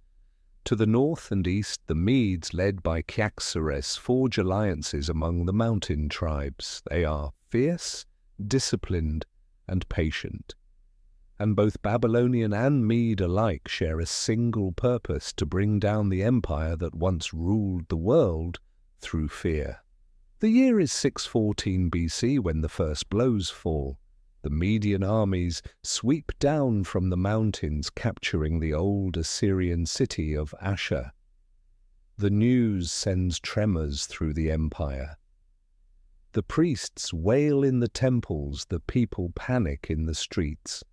[SPEAKER 1] To the north and east, the Medes, led by Cyaxares, forge alliances among the mountain tribes. They are fierce, disciplined, and patient. And both Babylonian and Mede alike share a single purpose: to bring down the empire that once ruled the world through fear. The year is 614 BC when the first blows fall. The Median armies sweep down from the mountains, capturing the old Assyrian city of Ashur. The news sends tremors through the empire. The priests wail in the temples, the people panic in the streets.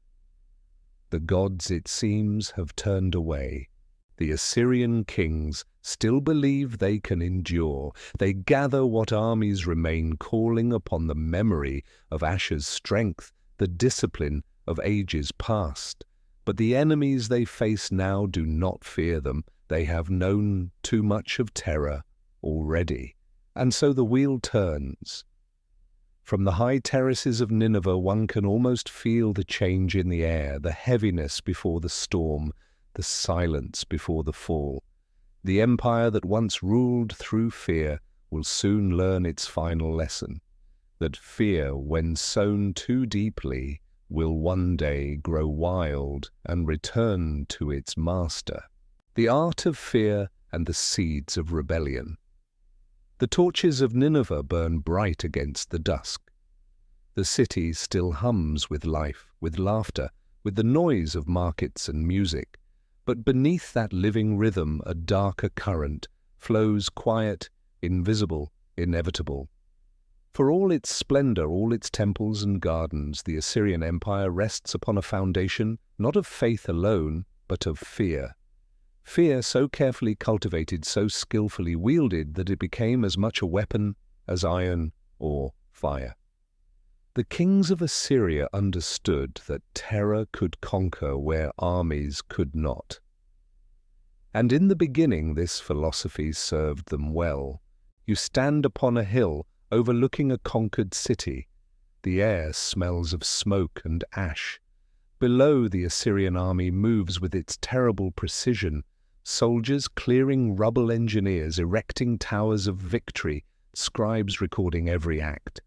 [SPEAKER 1] The gods, it seems, have turned away. The Assyrian kings still believe they can endure. They gather what armies remain, calling upon the memory of Ashur's strength, the discipline of ages past. But the enemies they face now do not fear them. They have known too much of terror already. And so the wheel turns. From the high terraces of Nineveh, one can almost feel the change in the air, the heaviness before the storm, the silence before the fall. The empire that once ruled through fear will soon learn its final lesson, that fear, when sown too deeply, will one day grow wild and return to its master. The art of fear and the seeds of rebellion. The torches of Nineveh burn bright against the dusk. The city still hums with life, with laughter, with the noise of markets and music. But beneath that living rhythm a darker current flows, quiet, invisible, inevitable. For all its splendor, all its temples and gardens, the Assyrian Empire rests upon a foundation not of faith alone, but of fear. Fear so carefully cultivated, so skillfully wielded, that it became as much a weapon as iron or fire. The kings of Assyria understood that terror could conquer where armies could not. And in the beginning this philosophy served them well. You stand upon a hill overlooking a conquered city. The air smells of smoke and ash. Below, the Assyrian army moves with its terrible precision. Soldiers clearing rubble, engineers erecting towers of victory, scribes recording every act.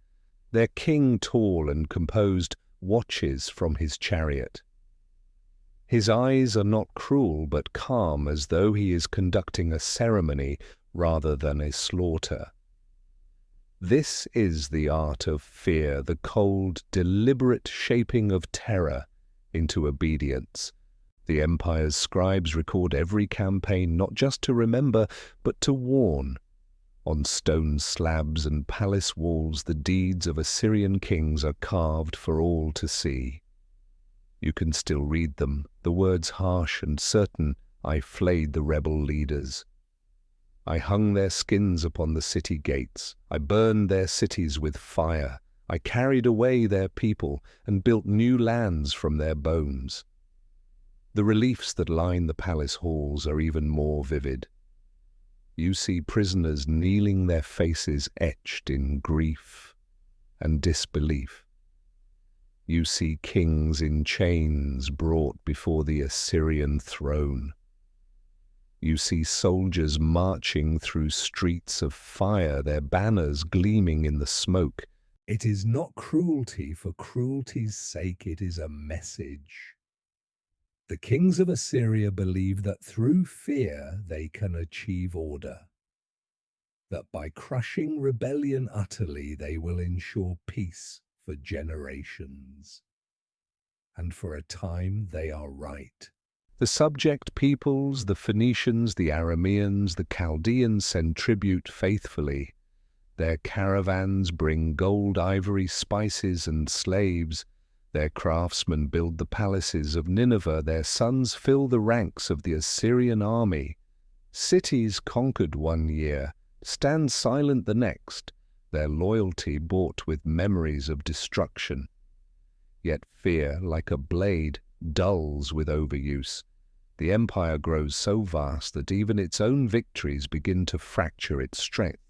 [SPEAKER 1] Their king, tall and composed, watches from his chariot. His eyes are not cruel but calm, as though he is conducting a ceremony rather than a slaughter. This is the art of fear, the cold, deliberate shaping of terror into obedience. The empire's scribes record every campaign, not just to remember, but to warn. On stone slabs and palace walls, the deeds of Assyrian kings are carved for all to see. You can still read them, the words harsh and certain: I flayed the rebel leaders. I hung their skins upon the city gates. I burned their cities with fire. I carried away their people and built new lands from their bones. The reliefs that line the palace halls are even more vivid. You see prisoners kneeling, their faces etched in grief and disbelief. You see kings in chains brought before the Assyrian throne. You see soldiers marching through streets of fire, their banners gleaming in the smoke.
[SPEAKER 2] It is not cruelty for cruelty's sake, it is a message. The kings of Assyria believe that through fear they can achieve order, that by crushing rebellion utterly they will ensure peace for generations. And for a time they are right.
[SPEAKER 1] The subject peoples, the Phoenicians, the Arameans, the Chaldeans send tribute faithfully. Their caravans bring gold, ivory, spices, and slaves. Their craftsmen build the palaces of Nineveh. Their sons fill the ranks of the Assyrian army. Cities conquered one year stand silent the next, their loyalty bought with memories of destruction. Yet fear, like a blade, dulls with overuse. The empire grows so vast that even its own victories begin to fracture its strength.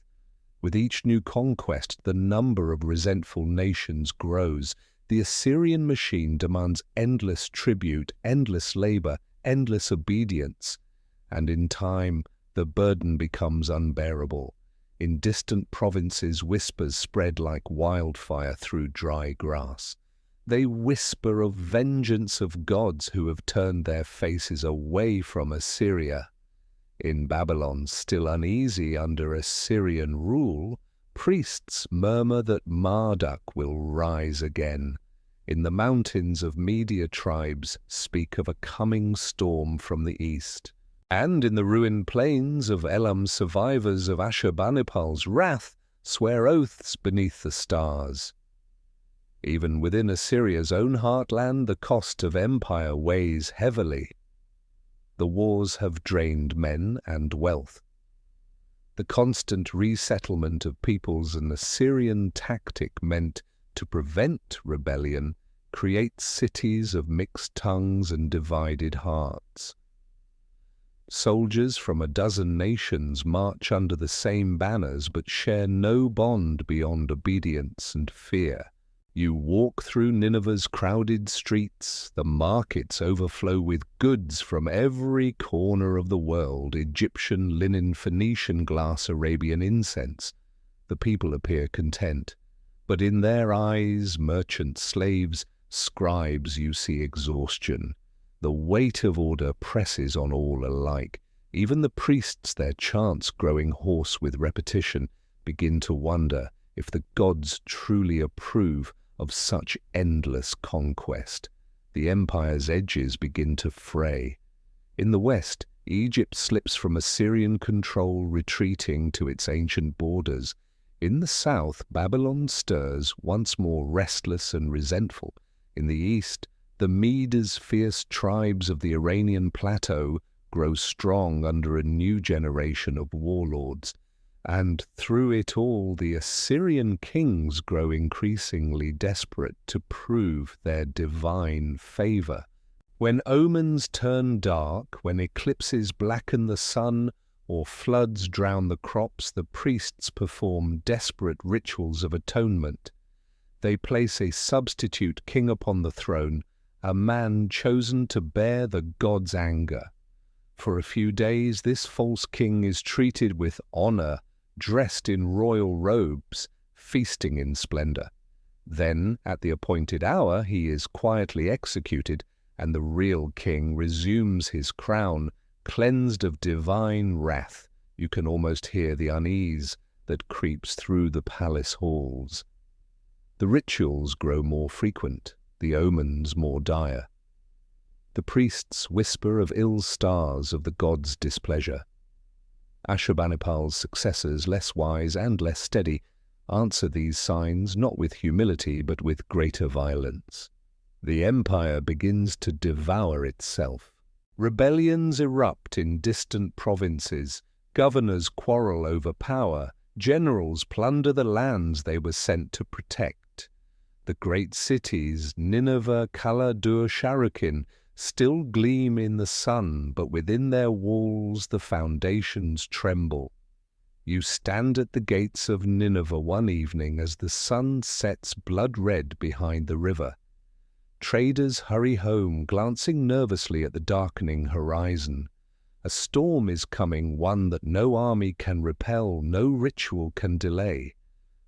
[SPEAKER 1] With each new conquest, the number of resentful nations grows. The Assyrian machine demands endless tribute, endless labor, endless obedience. And in time, the burden becomes unbearable. In distant provinces, whispers spread like wildfire through dry grass. They whisper of vengeance of gods who have turned their faces away from Assyria. In Babylon, still uneasy under Assyrian rule, priests murmur that Marduk will rise again. In the mountains of Media tribes speak of a coming storm from the east. And in the ruined plains of Elam, survivors of Ashurbanipal's wrath swear oaths beneath the stars. Even within Assyria's own heartland, the cost of empire weighs heavily. The wars have drained men and wealth. The constant resettlement of peoples, an Assyrian tactic meant to prevent rebellion, creates cities of mixed tongues and divided hearts. Soldiers from a dozen nations march under the same banners but share no bond beyond obedience and fear. You walk through Nineveh's crowded streets, the markets overflow with goods from every corner of the world, Egyptian linen, Phoenician glass, Arabian incense. The people appear content, but in their eyes, merchants, slaves, scribes, you see exhaustion. The weight of order presses on all alike. Even the priests, their chants growing hoarse with repetition, begin to wonder if the gods truly approve of such endless conquest. The empire's edges begin to fray. In the west, Egypt slips from Assyrian control, retreating to its ancient borders. In the south, Babylon stirs, once more restless and resentful. In the east, the Medes, fierce tribes of the Iranian plateau, grow strong under a new generation of warlords. And through it all, the Assyrian kings grow increasingly desperate to prove their divine favor. When omens turn dark, when eclipses blacken the sun, or floods drown the crops, the priests perform desperate rituals of atonement. They place a substitute king upon the throne, a man chosen to bear the god's anger. For a few days, this false king is treated with honor, dressed in royal robes, feasting in splendor. Then, at the appointed hour, he is quietly executed, and the real king resumes his crown, cleansed of divine wrath. You can almost hear the unease that creeps through the palace halls. The rituals grow more frequent, the omens more dire. The priests whisper of ill stars, of the gods' displeasure. Ashurbanipal's successors, less wise and less steady, answer these signs not with humility but with greater violence. The empire begins to devour itself. Rebellions erupt in distant provinces, governors quarrel over power, generals plunder the lands they were sent to protect. The great cities, Nineveh, Calah-Dur, Sharrukin, still gleam in the sun, but within their walls the foundations tremble. You stand at the gates of Nineveh one evening as the sun sets blood-red behind the river. Traders hurry home, glancing nervously at the darkening horizon. A storm is coming, one that no army can repel, no ritual can delay.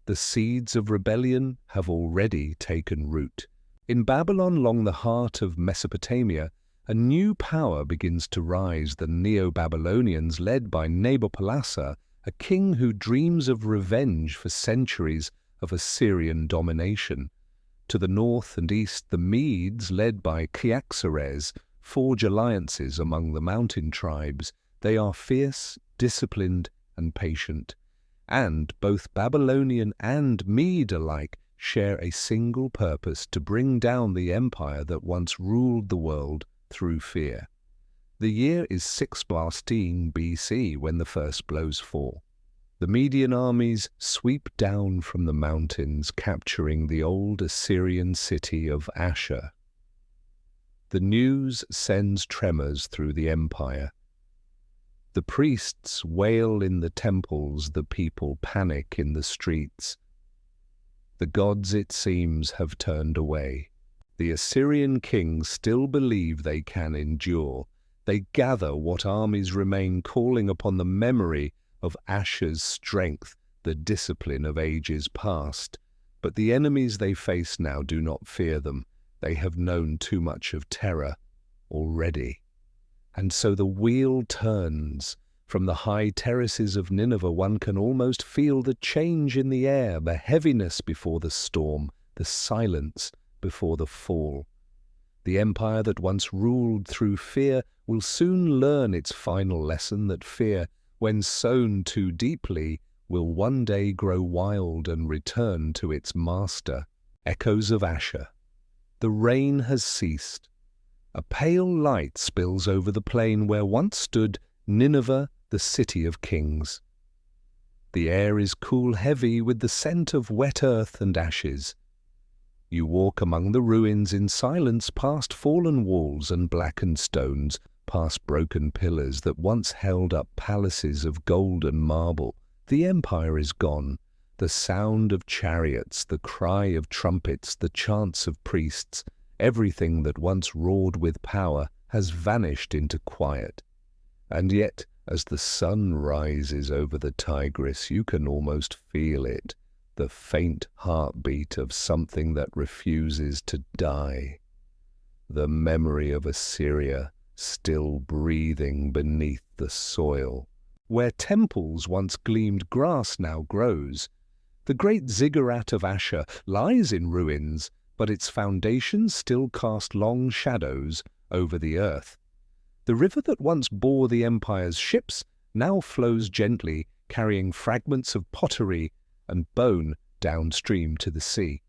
[SPEAKER 1] The seeds of rebellion have already taken root. In Babylon, along the heart of Mesopotamia, a new power begins to rise, the Neo-Babylonians, led by Nabopolassar, a king who dreams of revenge for centuries of Assyrian domination. To the north and east, the Medes, led by Cyaxares, forge alliances among the mountain tribes. They are fierce, disciplined, and patient. And both Babylonian and Mede alike share a single purpose: to bring down the empire that once ruled the world through fear. The year is 616 BC when the first blows fall. The Median armies sweep down from the mountains, capturing the old Assyrian city of Ashur. The news sends tremors through the empire. The priests wail in the temples, the people panic in the streets. The gods, it seems, have turned away. The Assyrian kings still believe they can endure. They gather what armies remain, calling upon the memory of Ashur's strength, the discipline of ages past. But the enemies they face now do not fear them. They have known too much of terror already. And so the wheel turns. From the high terraces of Nineveh one can almost feel the change in the air, the heaviness before the storm, the silence before the fall. The empire that once ruled through fear will soon learn its final lesson, that fear, when sown too deeply, will one day grow wild and return to its master. Echoes of Ashur. The rain has ceased. A pale light spills over the plain where once stood Nineveh, the city of kings. The air is cool, heavy with the scent of wet earth and ashes. You walk among the ruins in silence, past fallen walls and blackened stones, past broken pillars that once held up palaces of gold and marble. The empire is gone. The sound of chariots, the cry of trumpets, the chants of priests, everything that once roared with power has vanished into quiet. And yet, as the sun rises over the Tigris, you can almost feel it, the faint heartbeat of something that refuses to die. The memory of Assyria still breathing beneath the soil. Where temples once gleamed, grass now grows. The great ziggurat of Ashur lies in ruins, but its foundations still cast long shadows over the earth. The river that once bore the empire's ships now flows gently, carrying fragments of pottery and bone downstream to the sea.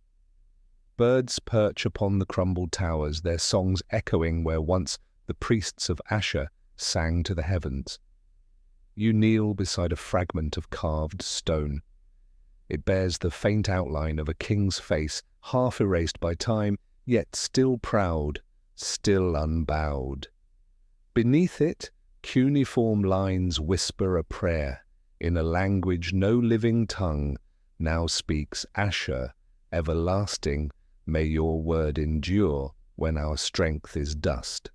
[SPEAKER 1] Birds perch upon the crumbled towers, their songs echoing where once the priests of Ashur sang to the heavens. You kneel beside a fragment of carved stone. It bears the faint outline of a king's face, half erased by time, yet still proud, still unbowed. Beneath it, cuneiform lines whisper a prayer, in a language no living tongue now speaks. Ashur, everlasting, may your word endure when our strength is dust.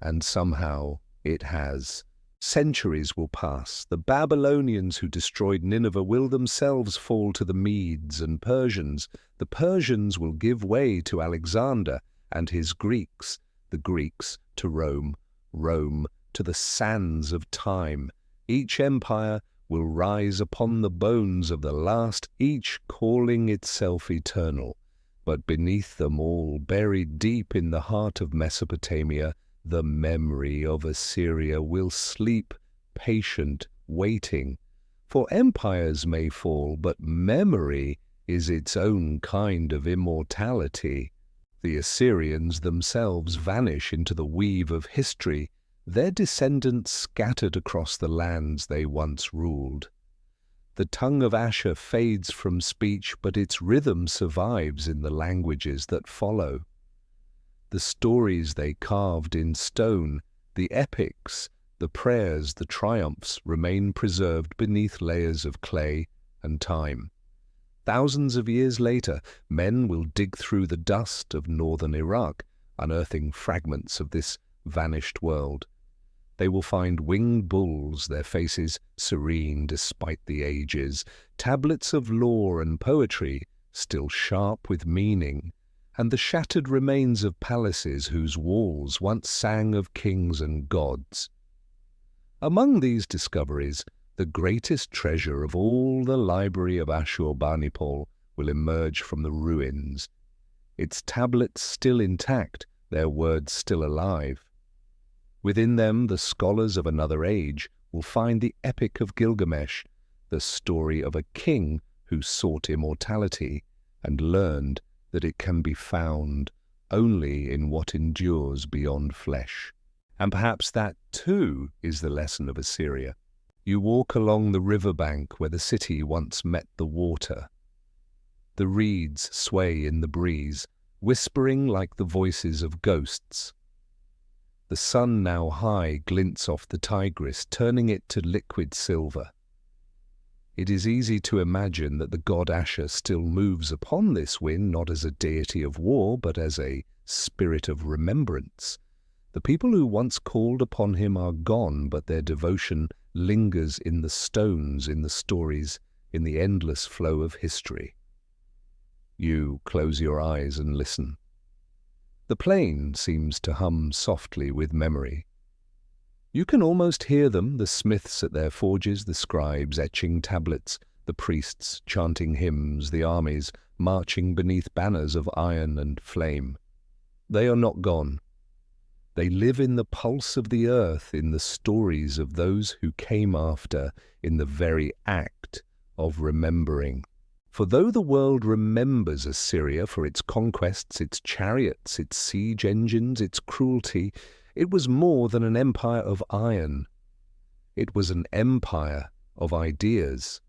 [SPEAKER 1] And somehow it has. Centuries will pass. The Babylonians who destroyed Nineveh will themselves fall to the Medes and Persians. The Persians will give way to Alexander and his Greeks, the Greeks to Rome, Rome to the sands of time. Each empire will rise upon the bones of the last, each calling itself eternal. But beneath them all, buried deep in the heart of Mesopotamia, the memory of Assyria will sleep, patient, waiting. For empires may fall, but memory is its own kind of immortality. The Assyrians themselves vanish into the weave of history, their descendants scattered across the lands they once ruled. The tongue of Ashur fades from speech, but its rhythm survives in the languages that follow. The stories they carved in stone, the epics, the prayers, the triumphs remain preserved beneath layers of clay and time. Thousands of years later, men will dig through the dust of northern Iraq, unearthing fragments of this vanished world. They will find winged bulls, their faces serene despite the ages, tablets of lore and poetry still sharp with meaning, and the shattered remains of palaces whose walls once sang of kings and gods. Among these discoveries, the greatest treasure of all, the library of Ashurbanipal, will emerge from the ruins. Its tablets still intact, their words still alive. Within them, the scholars of another age will find the Epic of Gilgamesh, the story of a king who sought immortality and learned that it can be found only in what endures beyond flesh. And perhaps that, too, is the lesson of Assyria. You walk along the riverbank where the city once met the water. The reeds sway in the breeze, whispering like the voices of ghosts. The sun now high glints off the Tigris, turning it to liquid silver. It is easy to imagine that the god Ashur still moves upon this wind, not as a deity of war, but as a spirit of remembrance. The people who once called upon him are gone, but their devotion lingers in the stones, in the stories, in the endless flow of history. You close your eyes and listen. The plain seems to hum softly with memory. You can almost hear them, the smiths at their forges, the scribes etching tablets, the priests chanting hymns, the armies marching beneath banners of iron and flame. They are not gone. They live in the pulse of the earth, in the stories of those who came after, in the very act of remembering. For though the world remembers Assyria for its conquests, its chariots, its siege engines, its cruelty, it was more than an empire of iron. It was an empire of ideas.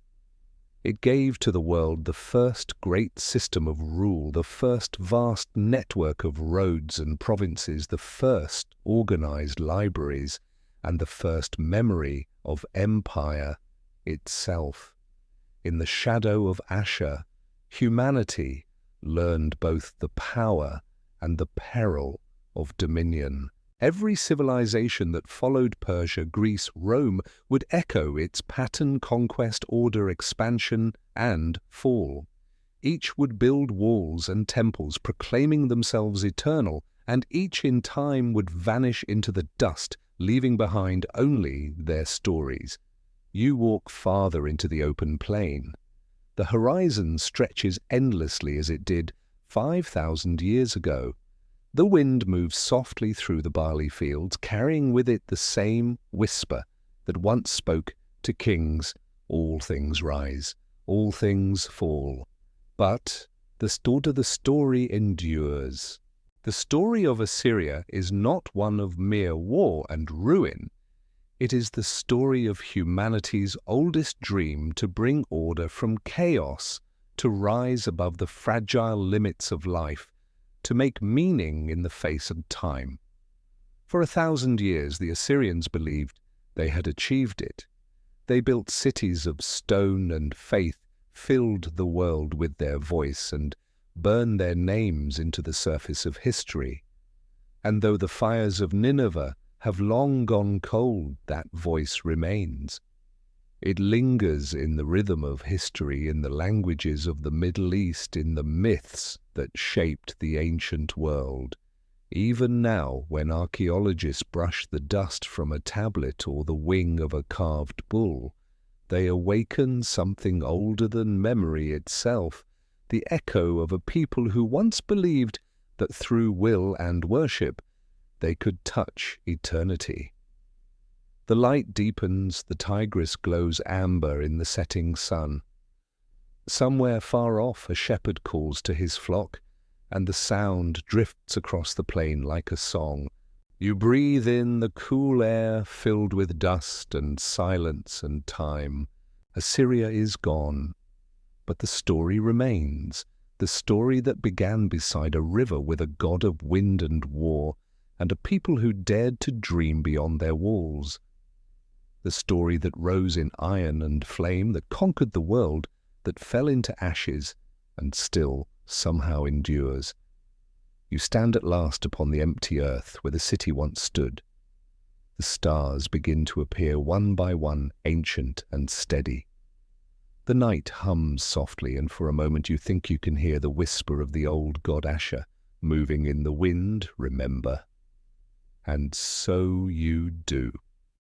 [SPEAKER 1] It gave to the world the first great system of rule, the first vast network of roads and provinces, the first organized libraries, and the first memory of empire itself. In the shadow of Ashur, humanity learned both the power and the peril of dominion. Every civilization that followed Persia, Greece, Rome would echo its pattern, conquest, order, expansion, and fall. Each would build walls and temples proclaiming themselves eternal, and each in time would vanish into the dust, leaving behind only their stories. You walk farther into the open plain. The horizon stretches endlessly as it did 5,000 years ago. The wind moves softly through the barley fields, carrying with it the same whisper that once spoke to kings: all things rise, all things fall. But the story endures. The story of Assyria is not one of mere war and ruin. It is the story of humanity's oldest dream to bring order from chaos, to rise above the fragile limits of life, to make meaning in the face of time. For 1,000 years, the Assyrians believed they had achieved it. They built cities of stone, and faith filled the world with their voice and burned their names into the surface of history. And though the fires of Nineveh have long gone cold, that voice remains. It lingers in the rhythm of history, in the languages of the Middle East, in the myths that shaped the ancient world. Even now, when archaeologists brush the dust from a tablet or the wing of a carved bull, they awaken something older than memory itself, the echo of a people who once believed that through will and worship they could touch eternity. The light deepens, the Tigris glows amber in the setting sun. Somewhere far off a shepherd calls to his flock, and the sound drifts across the plain like a song. You breathe in the cool air filled with dust and silence and time. Assyria is gone, but the story remains, the story that began beside a river with a god of wind and war, and a people who dared to dream beyond their walls. The story that rose in iron and flame, that conquered the world, that fell into ashes, and still somehow endures. You stand at last upon the empty earth where the city once stood. The stars begin to appear one by one, ancient and steady. The night hums softly, and for a moment you think you can hear the whisper of the old god Ashur, moving in the wind, remember. And so you do.